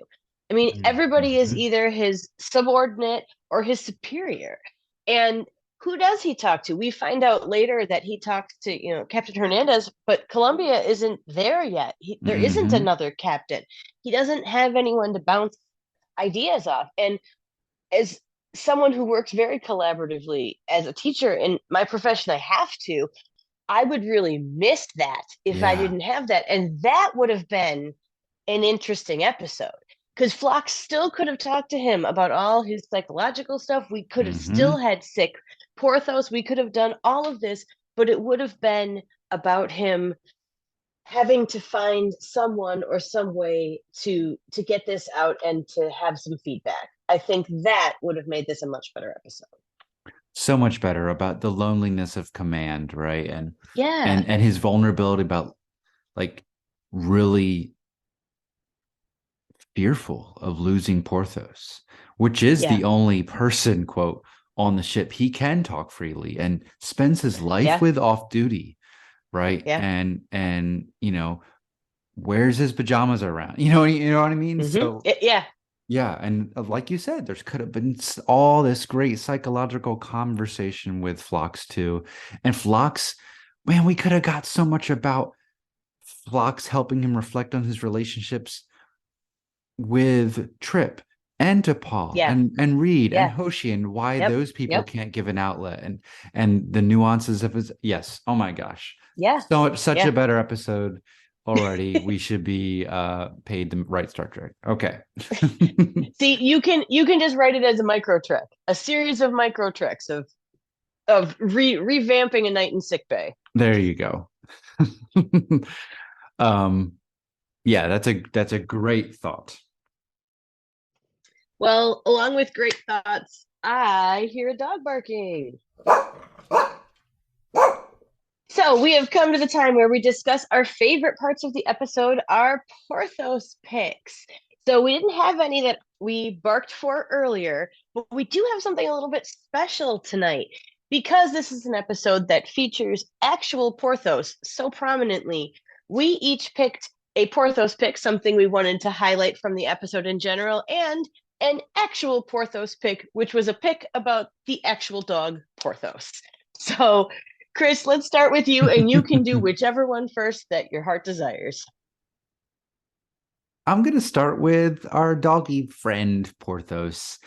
I mean, everybody is either his subordinate or his superior. And who does he talk to? We find out later that he talks to, Captain Hernandez, but Columbia isn't there yet. There isn't another captain. He doesn't have anyone to bounce ideas off. And as someone who works very collaboratively as a teacher in my profession, I would really miss that if I didn't have that. And that would have been an interesting episode, because Phlox still could have talked to him about all his psychological stuff. We could have still had sick Porthos. We could have done all of this, but it would have been about him having to find someone or some way to get this out and to have some feedback. I think that would have made this a much better episode. So much better about the loneliness of command, right? And yeah, and his vulnerability about, like, really fearful of losing Porthos, which is the only person, quote, on the ship he can talk freely and spends his life with off duty, right? And wears his pajamas around, you know what I mean? So yeah, and like you said, there could have been all this great psychological conversation with Phlox too. And Phlox, man, we could have got so much about Phlox helping him reflect on his relationships with Trip and T'Pol and Reed and Hoshi, and why those people can't give an outlet, and the nuances of his. Yes, oh my gosh, such a better episode already. We should be paid the right Star Trek. Okay. See, you can just write it as a micro trek, a series of micro treks of revamping a night in sickbay. There you go. Yeah, that's a great thought. Well, along with great thoughts, I hear a dog barking. So we have come to the time where we discuss our favorite parts of the episode, our Porthos picks. So we didn't have any that we barked for earlier, but we do have something a little bit special tonight because this is an episode that features actual Porthos so prominently. We each picked a Porthos pick, something we wanted to highlight from the episode in general, and an actual Porthos pick, which was a pick about the actual dog Porthos. So Chris, let's start with you, and you can do whichever one first that your heart desires. I'm going to start with our doggy friend, Porthos.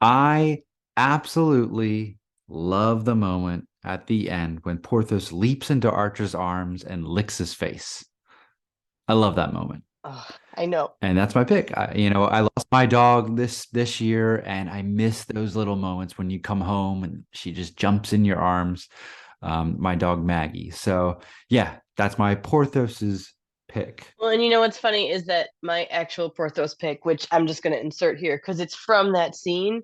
I absolutely love the moment at the end when Porthos leaps into Archer's arms and licks his face. I love that moment. Oh, I know. And that's my pick. I lost my dog this year, and I miss those little moments when you come home and she just jumps in your arms. My dog Maggie. So yeah, that's my Porthos's pick. Well, and you know what's funny is that my actual Porthos pick, which I'm just going to insert here because it's from that scene,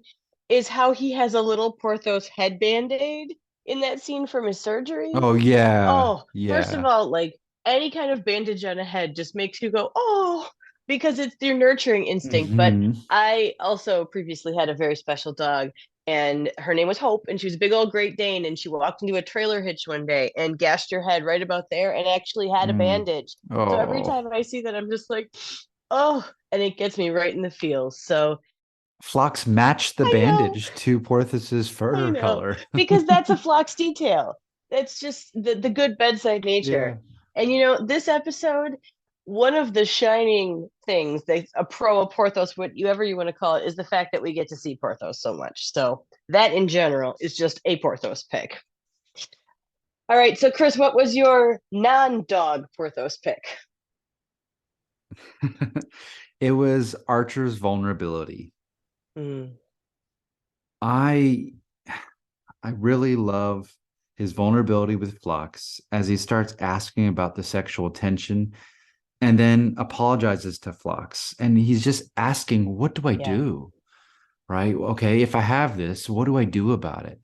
is how he has a little Porthos head band-aid in that scene from his surgery. Oh yeah. Oh, yeah. First of all, like any kind of bandage on a head just makes you go, oh, because it's your nurturing instinct. But I also previously had a very special dog, and her name was Hope, and she was a big old Great Dane, and she walked into a trailer hitch one day and gashed her head right about there and actually had a bandage. Oh. So every time I see that, I'm just like, oh, and it gets me right in the feels. So Phlox matched the bandage to Porthos's fur color. because that's a Phlox detail. That's just the good bedside nature. Yeah. And this episode, one of the shining things that's a pro of Porthos, whatever you want to call it, is the fact that we get to see Porthos so much. So that in general is just a Porthos pick. All right, so Chris, what was your non-dog Porthos pick? It was Archer's vulnerability. I really love his vulnerability with Phlox as he starts asking about the sexual tension and then apologizes to Phlox. And he's just asking, what do I do? Right? Okay, if I have this, what do I do about it?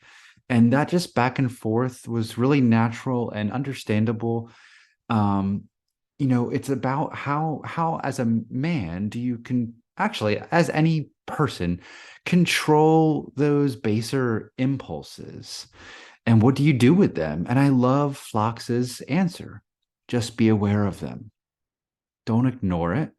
And that just back and forth was really natural and understandable. It's about how as a man do you can actually, as any person, control those baser impulses. And what do you do with them? And I love Phlox's answer. Just be aware of them. Don't ignore it.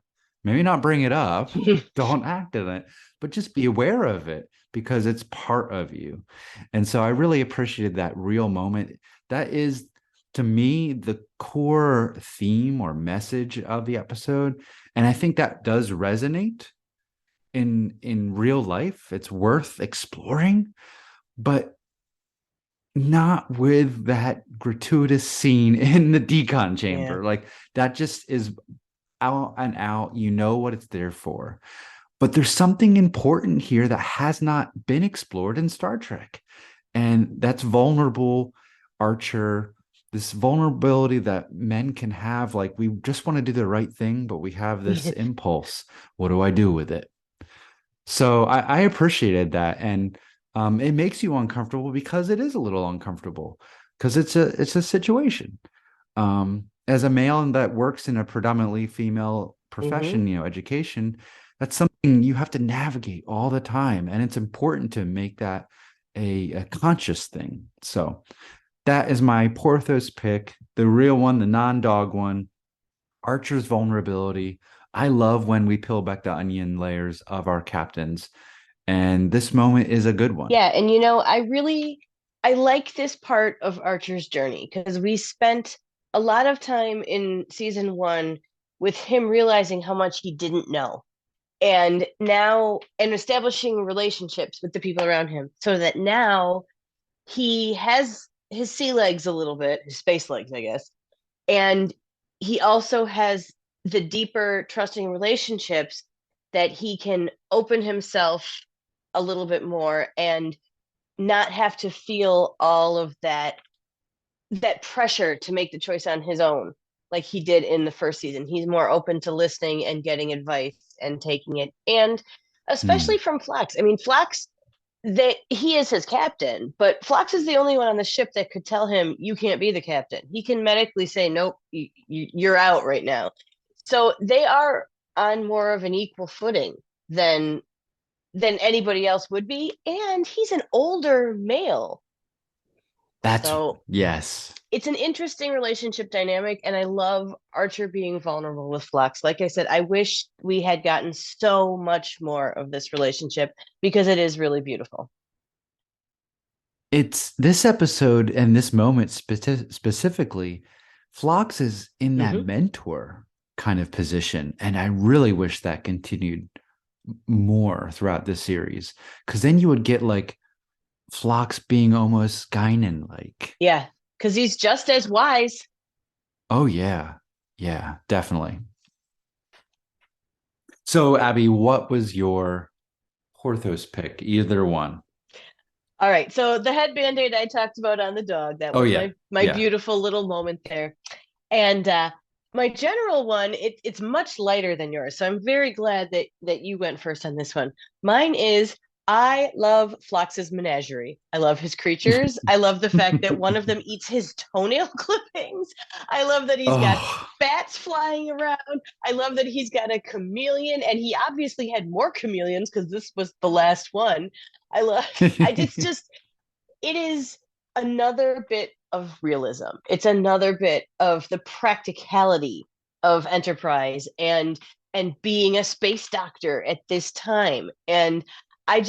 Maybe not bring it up. Don't act on it, but just be aware of it because it's part of you. And so I really appreciated that real moment. That is, to me, the core theme or message of the episode. And I think that does resonate in real life. It's worth exploring, but not with that gratuitous scene in the decon chamber. Like that just is out and out. You know what it's there for. But there's something important here that has not been explored in Star Trek. And that's vulnerable Archer, this vulnerability that men can have. Like we just want to do the right thing, but we have this impulse. What do I do with it? So I appreciated that. And it makes you uncomfortable because it is a little uncomfortable because it's a situation. As a male that works in a predominantly female profession, education, that's something you have to navigate all the time. And it's important to make that a conscious thing. So that is my Porthos pick, the real one, the non-dog one, Archer's vulnerability. I love when we peel back the onion layers of our captains. And this moment is a good one. Yeah. And, I like this part of Archer's journey because we spent a lot of time in season 1 with him realizing how much he didn't know. And now, and establishing relationships with the people around him so that now he has his sea legs a little bit, his space legs, I guess. And he also has the deeper trusting relationships that he can open himself a little bit more and not have to feel all of that pressure to make the choice on his own. like he did in the first season. He's more open to listening and getting advice and taking it, and especially from Phlox. I mean, Phlox, that he is his captain, but Phlox is the only one on the ship that could tell him you can't be the captain. He can medically say nope, you're out right now. So they are on more of an equal footing than anybody else would be, and he's an older male. Yes. It's an interesting relationship dynamic, and I love Archer being vulnerable with Phlox. Like I said, I wish we had gotten so much more of this relationship because it is really beautiful. It's this episode and this moment specifically, Phlox is in that mentor kind of position. And I really wish that continued more throughout this series. Because then you would get like Phlox being almost Guinan like. Yeah, because he's just as wise. Oh, yeah. Yeah, definitely. So, Abby, what was your Porthos pick? Either one. All right. So the head Band-Aid I talked about on the dog, that was my beautiful little moment there. And my general one, it's much lighter than yours. So I'm very glad that you went first on this one. Mine is, I love Phlox's menagerie. I love his creatures. I love the fact that one of them eats his toenail clippings. I love that he's got bats flying around. I love that he's got a chameleon, and he obviously had more chameleons because this was the last one. It is another bit of realism. It's another bit of the practicality of Enterprise and being a space doctor at this time. And I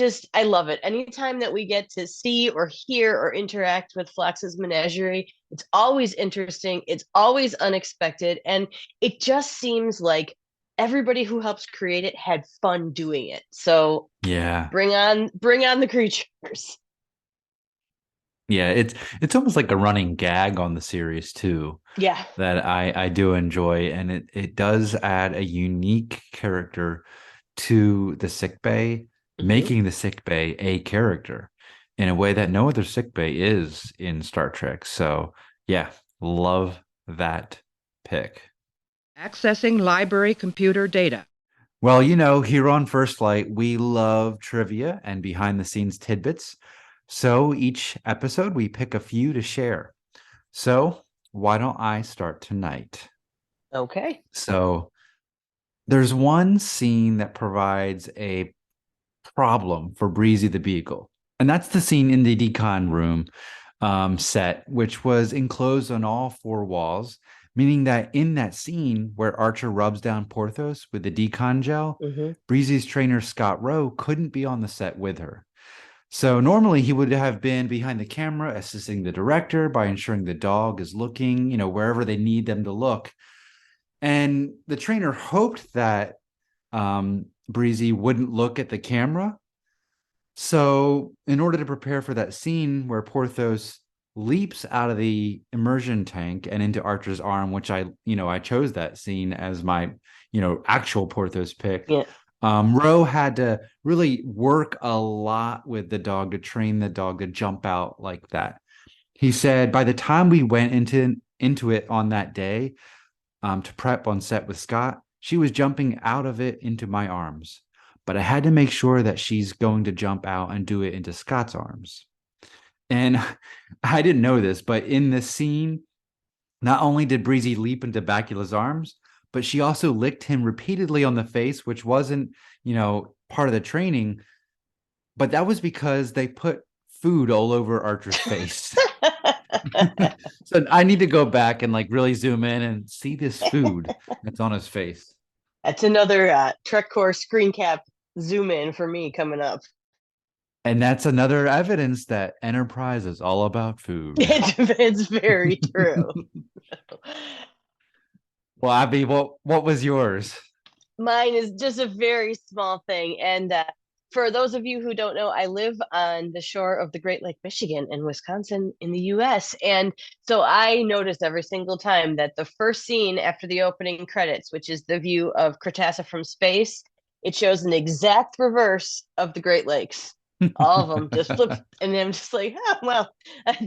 love it. Anytime that we get to see or hear or interact with Phlox's menagerie, it's always interesting. It's always unexpected. And it just seems like everybody who helps create it had fun doing it. So yeah, bring on the creatures. Yeah, it's almost like a running gag on the series too. Yeah. That I do enjoy, and it does add a unique character to the sickbay, making the sickbay a character in a way that no other sickbay is in Star Trek. So yeah, love that pick. Accessing library computer data. Well, here on First Flight, we love trivia and behind the scenes tidbits. So each episode, we pick a few to share. So why don't I start tonight? Okay. So there's one scene that provides a problem for Breezy the Beagle. And that's the scene in the decon room set, which was enclosed on all four walls, meaning that in that scene where Archer rubs down Porthos with the decon gel, Breezy's trainer Scott Rowe couldn't be on the set with her. So normally he would have been behind the camera assisting the director by ensuring the dog is looking, wherever they need them to look. And the trainer hoped that Breezy wouldn't look at the camera. So in order to prepare for that scene where Porthos leaps out of the immersion tank and into Archer's arm, which I chose that scene as my, actual Porthos pick. Yeah. Rowe had to really work a lot with the dog to train the dog to jump out like that. He said, by the time we went into it on that day to prep on set with Scott, she was jumping out of it into my arms. But I had to make sure that she's going to jump out and do it into Scott's arms. And I didn't know this, but in this scene, not only did Breezy leap into Bacula's arms, but she also licked him repeatedly on the face, which wasn't, part of the training. But that was because they put food all over Archer's face. So I need to go back and really zoom in and see this food that's on his face. That's another Trek Core screen cap zoom in for me coming up. And that's another evidence that Enterprise is all about food. It's very true. Well, Abby, what was yours? Mine is just a very small thing. And for those of you who don't know, I live on the shore of the Great Lake, Michigan and Wisconsin in the US. And so I noticed every single time that the first scene after the opening credits, which is the view of Crtassa from space, it shows an exact reverse of the Great Lakes. All of them just flip. And I'm just like, oh, well,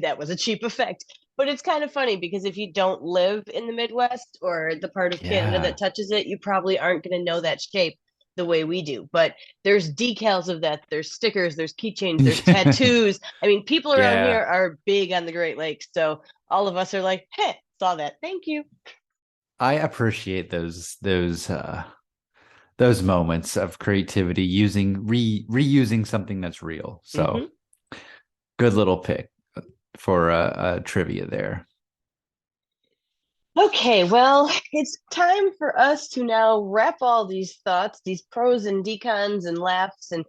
that was a cheap effect. But it's kind of funny because if you don't live in the Midwest or the part of Canada Yeah. that touches it, you probably aren't going to know that shape the way we do. But there's decals of that. There's stickers, there's keychains, there's tattoos. I mean, people around Yeah. here are big on the Great Lakes. So all of us are like, hey, saw that. Thank you. I appreciate those moments of creativity using reusing something that's real. So good little pick for a trivia there. Okay, well, it's time for us to now wrap all these thoughts, these pros and decons and laughs and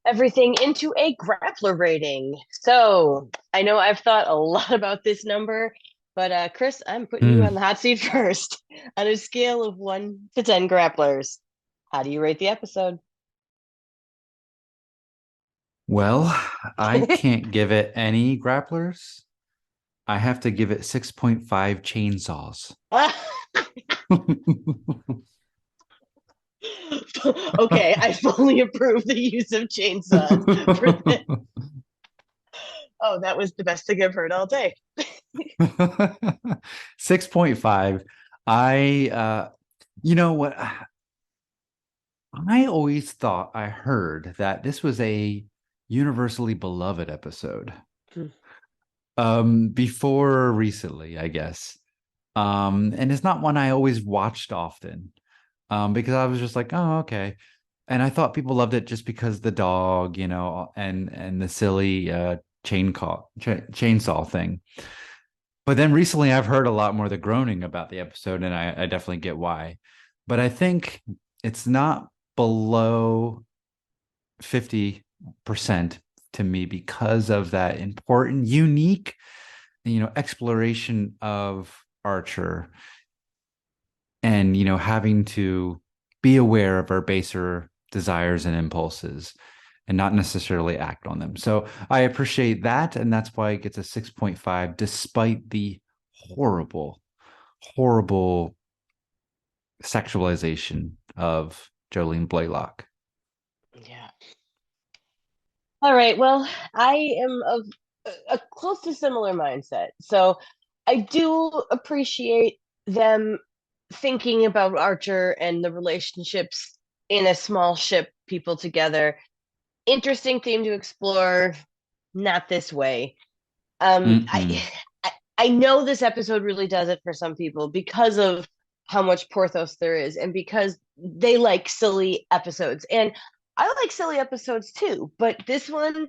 everything into a grappler rating. So I know I've thought a lot about this number, but Chris, I'm putting you on the hot seat first. On a scale of 1 to 10 grapplers, how do you rate the episode? Well, I can't give it any grapplers. I have to give it 6.5 chainsaws. Okay, I fully approve the use of chainsaws for this. Oh, that was the best thing I've heard all day. 6.5. You know what? I always thought I heard that this was a universally beloved episode. Before recently, I guess. And it's not one I always watched often. Because I was just like, oh, okay. And I thought people loved it just because the dog, and the silly chainsaw thing. But then recently I've heard a lot more the groaning about the episode, and I definitely get why. But I think it's not below 50% to me because of that important, unique, exploration of Archer and, having to be aware of our baser desires and impulses and not necessarily act on them. So I appreciate that. And that's why it gets a 6.5, despite the horrible, horrible sexualization of Jolene Blaylock. Yeah. All right. Well, I am of a close to similar mindset. So I do appreciate them thinking about Archer and the relationships in a small ship, people together. Interesting theme to explore. Not this way. I know this episode really does it for some people because of how much Porthos there is, and because they like silly episodes. And I like silly episodes too, but this one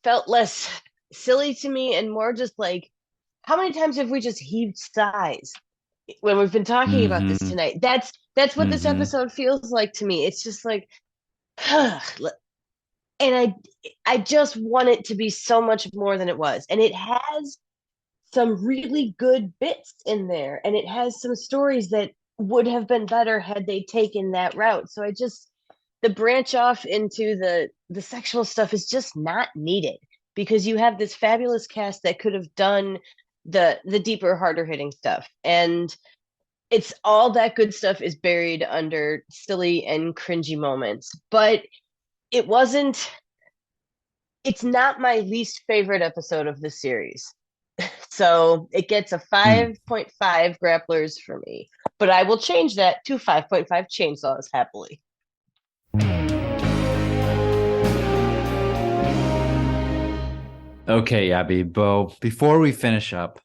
felt less silly to me and more just like, how many times have we just heaved sighs when we've been talking about this tonight? That's what this episode feels like to me. It's just like, and I just want it to be so much more than it was. And it has some really good bits in there, and it has some stories that would have been better had they taken that route. So the branch off into the sexual stuff is just not needed, because you have this fabulous cast that could have done the deeper, harder hitting stuff. And it's all that good stuff is buried under silly and cringy moments. But it's not my least favorite episode of the series. So it gets a 5.5 grapplers for me, but I will change that to 5.5 chainsaws happily. Okay, Abby, Bo, before we finish up,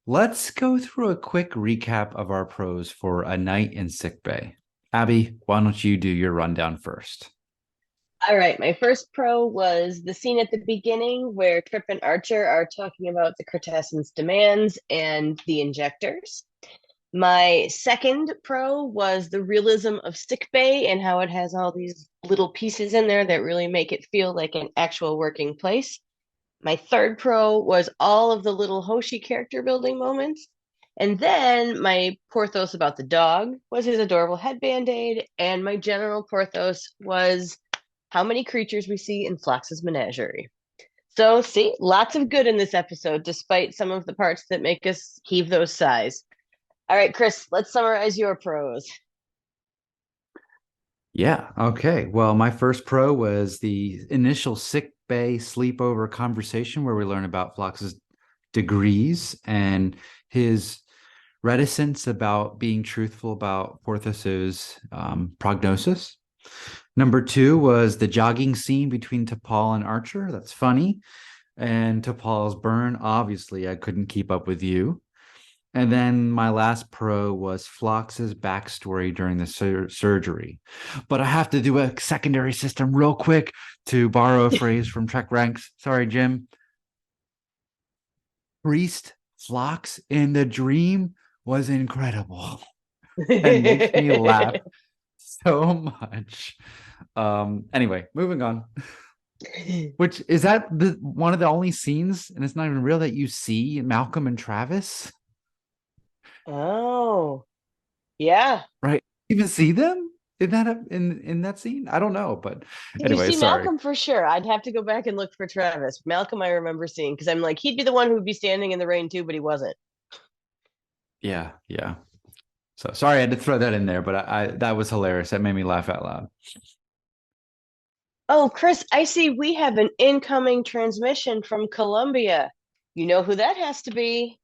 let's go through a quick recap of our pros for A Night in Sickbay. Abby, why don't you do your rundown first? All right, my first pro was the scene at the beginning where Trip and Archer are talking about the Cretaceans' demands and the injectors. My second pro was the realism of Sickbay and how it has all these little pieces in there that really make it feel like an actual working place. My third pro was all of the little Hoshi character building moments. And then my Porthos about the dog was his adorable head band-aid. And my general Porthos was how many creatures we see in Phlox's menagerie. So, see, lots of good in this episode, despite some of the parts that make us heave those sighs. All right, Chris, let's summarize your pros. Yeah, okay. Well, my first pro was the initial Sickbay sleepover conversation where we learn about Phlox's degrees and his reticence about being truthful about Porthos's prognosis. Number 2 was the jogging scene between T'Pol and Archer. That's funny. And T'Pol's burn. Obviously, I couldn't keep up with you. And then my last pro was Phlox's backstory during the surgery. But I have to do a secondary system real quick to borrow a phrase from Trek Ranks. Sorry, Jim. Priest Phlox in the dream was incredible and makes me laugh so much. Anyway, moving on. Which is that one of the only scenes, and it's not even real, that you see Malcolm and Travis? Oh, yeah. Right. Even see them in that scene? I don't know, but anyway, You see sorry. Malcolm for sure. I'd have to go back and look for Travis. Malcolm, I remember seeing because I'm like, he'd be the one who'd be standing in the rain too, but he wasn't. Yeah. So sorry, I had to throw that in there, but I that was hilarious. That made me laugh out loud. Oh, Chris, I see we have an incoming transmission from Colombia. You know who that has to be?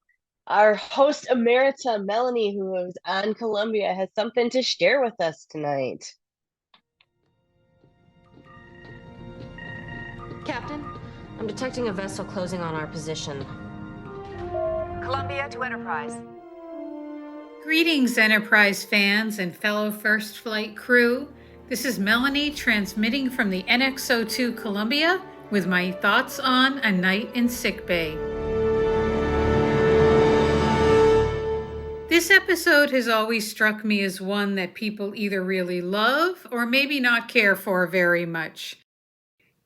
Our host emerita, Melanie, who is on Colombia, has something to share with us tonight. Captain, I'm detecting a vessel closing on our position. Columbia to Enterprise. Greetings, Enterprise fans and fellow First Flight crew. This is Melanie transmitting from the NX-02 Columbia with my thoughts on A Night in Sickbay. This episode has always struck me as one that people either really love or maybe not care for very much.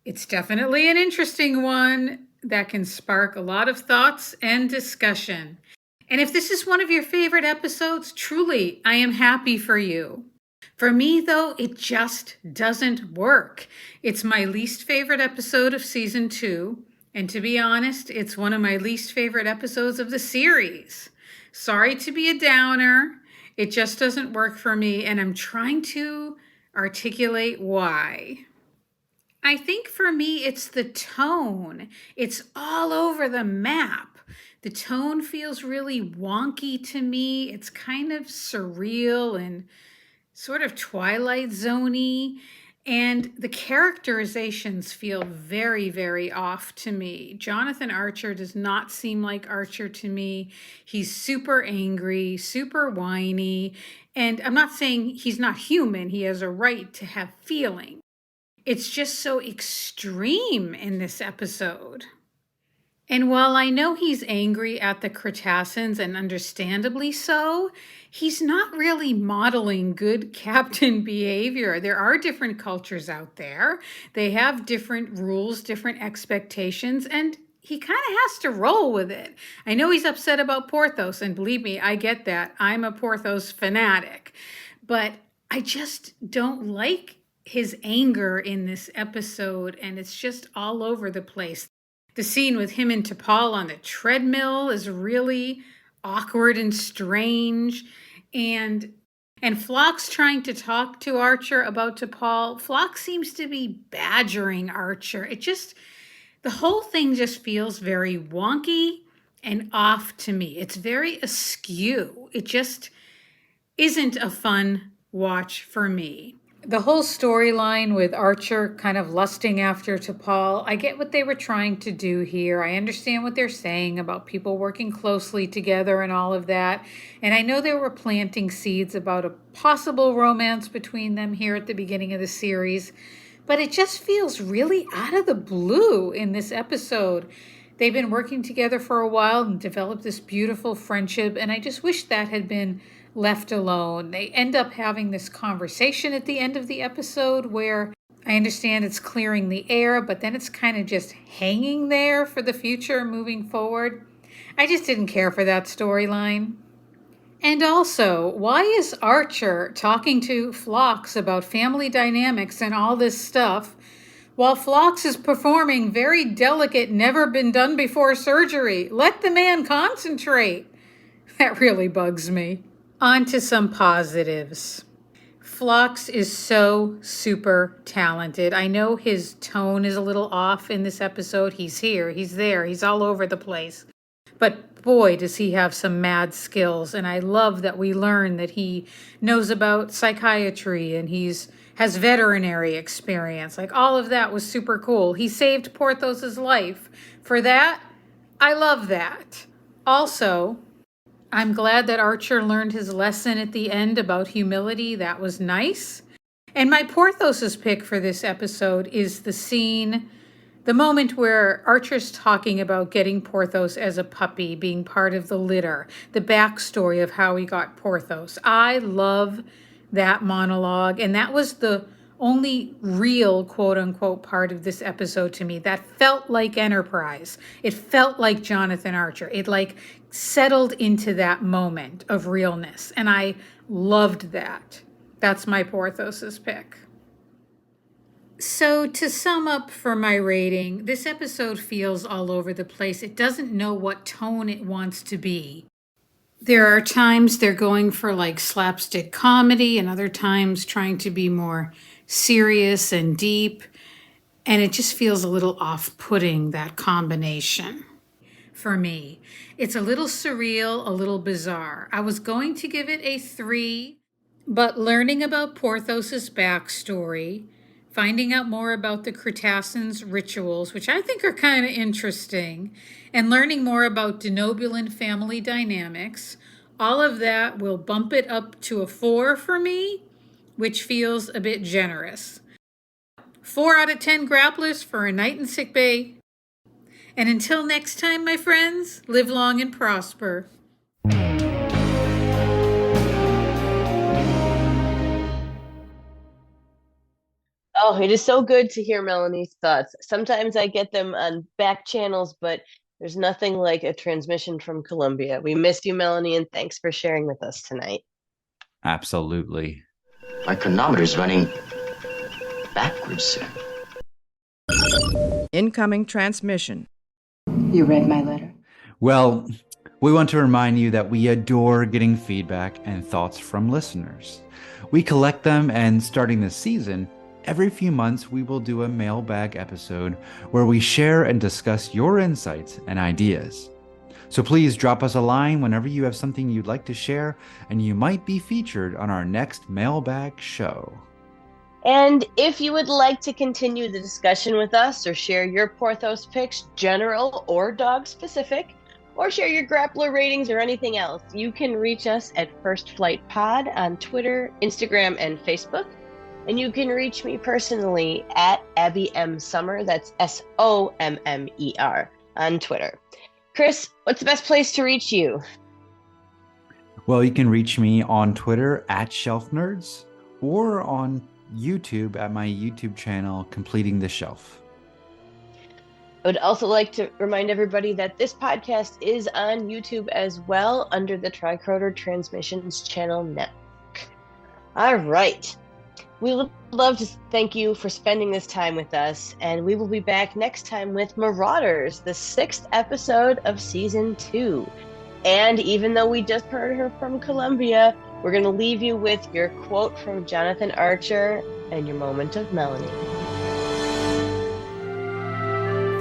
It's definitely an interesting one that can spark a lot of thoughts and discussion. And if this is one of your favorite episodes, truly, I am happy for you. For me, though, it just doesn't work. It's my least favorite episode of season 2, and to be honest, it's one of my least favorite episodes of the series. Sorry to be a downer. It just doesn't work for me, and I'm trying to articulate why. I think for me, it's the tone. It's all over the map. The tone feels really wonky to me. It's kind of surreal and sort of Twilight Zone-y. And the characterizations feel very, very off to me. Jonathan Archer does not seem like Archer to me. He's super angry, super whiny. And I'm not saying he's not human. He has a right to have feeling. It's just so extreme in this episode. And while I know he's angry at the Cretaceans, and understandably so, he's not really modeling good captain behavior. There are different cultures out there. They have different rules, different expectations, and he kind of has to roll with it. I know he's upset about Porthos, and believe me, I get that. I'm a Porthos fanatic. But I just don't like his anger in this episode, and it's just all over the place. The scene with him and T'Pol on the treadmill is really awkward and strange. And Phlox trying to talk to Archer about T'Pol. Phlox seems to be badgering Archer. The whole thing just feels very wonky and off to me. It's very askew. It just isn't a fun watch for me. The whole storyline with Archer kind of lusting after T'Pol, I get what they were trying to do here. I understand what they're saying about people working closely together and all of that. And I know they were planting seeds about a possible romance between them here at the beginning of the series. But it just feels really out of the blue in this episode. They've been working together for a while and developed this beautiful friendship. And I just wish that had been left alone. They end up having this conversation at the end of the episode where I understand it's clearing the air, but then it's kind of just hanging there for the future moving forward. I just didn't care for that storyline. And also, why is Archer talking to Phlox about family dynamics and all this stuff while Phlox is performing very delicate, never been done before surgery? Let the man concentrate. That really bugs me. On to some positives. Phlox is so super talented. I know his tone is a little off in this episode. He's here, he's there, he's all over the place. But boy, does he have some mad skills. And I love that we learn that he knows about psychiatry and has veterinary experience. Like, all of that was super cool. He saved Porthos's life. For that, I love that. Also, I'm glad that Archer learned his lesson at the end about humility. That was nice. And my Porthos's pick for this episode is the moment where Archer's talking about getting Porthos as a puppy, being part of the litter, the backstory of how he got Porthos. I love that monologue, and that was the only real quote-unquote part of this episode to me that felt like Enterprise. It felt like Jonathan Archer. It like settled into that moment of realness, and I loved that. That's my Porthos's pick. So to sum up for my rating, this episode feels all over the place. It doesn't know what tone it wants to be. There are times they're going for like slapstick comedy and other times trying to be more serious and deep. And it just feels a little off-putting, that combination, for me. It's a little surreal, a little bizarre. I was going to give it a 3, but learning about Porthos's backstory, finding out more about the Cretaceans' rituals, which I think are kind of interesting, and learning more about denobulan family dynamics, all of that will bump it up to a 4 for me, which feels a bit generous. 4 out of 10 grapplers for a night in sickbay. And until next time, my friends, live long and prosper. Oh, it is so good to hear Melanie's thoughts. Sometimes I get them on back channels, but there's nothing like a transmission from Colombia. We miss you, Melanie, and thanks for sharing with us tonight. Absolutely. My chronometer's running backwards, sir. Incoming transmission. You read my letter? Well, we want to remind you that we adore getting feedback and thoughts from listeners. We collect them, and starting this season, every few months we will do a mailbag episode where we share and discuss your insights and ideas. So please drop us a line whenever you have something you'd like to share, and you might be featured on our next mailbag show. And if you would like to continue the discussion with us or share your Porthos picks, general or dog specific, or share your Grappler ratings or anything else, you can reach us at First Flight Pod on Twitter, Instagram, and Facebook. And you can reach me personally at Abby M. Summer, that's SOMMER, on Twitter. Chris, what's the best place to reach you? Well, you can reach me on Twitter at Shelf Nerds or on YouTube at my YouTube channel, Completing the Shelf. I would also like to remind everybody that this podcast is on YouTube as well under the Tricorder Transmissions Channel Network. All right. We would love to thank you for spending this time with us, and we will be back next time with Marauders, the 6th episode of Season 2. And even though we just heard her from Colombia, we're going to leave you with your quote from Jonathan Archer and your moment of Melanie.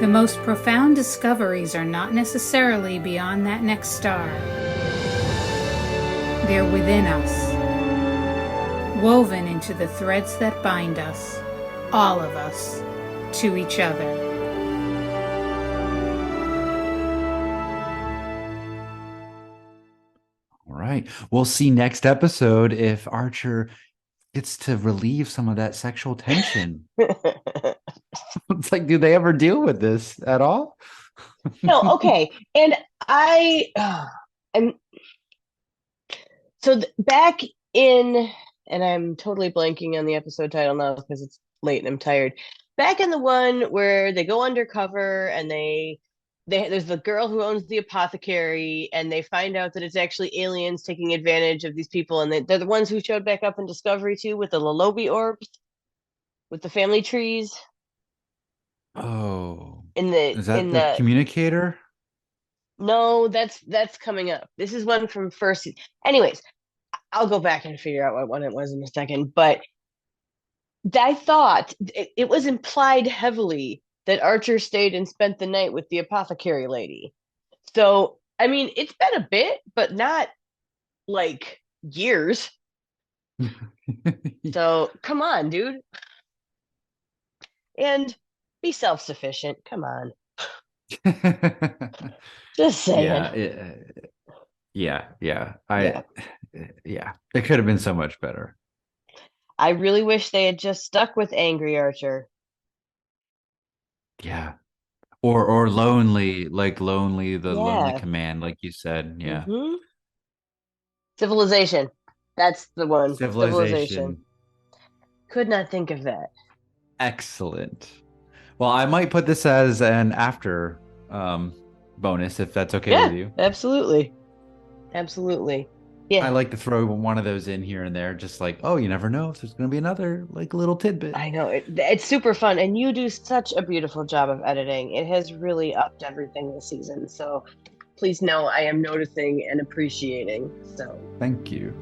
The most profound discoveries are not necessarily beyond that next star. They're within us, woven into the threads that bind us, all of us, to each other. All right. We'll see next episode if Archer gets to relieve some of that sexual tension. It's like, do they ever deal with this at all? No, okay. And back in, and I'm totally blanking on the episode title now because it's late and I'm tired. Back in the one where they go undercover and there's the girl who owns the apothecary, and they find out that it's actually aliens taking advantage of these people, and they're the ones who showed back up in Discovery too with the Lalobi orbs, with the family trees. Oh, Is that the communicator? No, that's coming up. This is one from first. Anyways, I'll go back and figure out what one it was in a second. But I thought it was implied heavily that Archer stayed and spent the night with the apothecary lady. So I mean, it's been a bit, but not like years. So come on, dude. And be self-sufficient. Come on. Just saying. Yeah, it could have been so much better. I really wish they had just stuck with Angry Archer. Yeah. Or lonely, the lonely Yeah. command, like you said. Yeah. Mhm. Civilization. That's the one. Civilization. Could not think of that. Excellent. Well, I might put this as an after bonus if that's okay with you. Absolutely. Absolutely. Yeah. I like to throw one of those in here and there, just like, oh, you never know if there's going to be another like little tidbit. I know it's super fun, and you do such a beautiful job of editing. It has really upped everything this season. So please know I am noticing and appreciating. So thank you.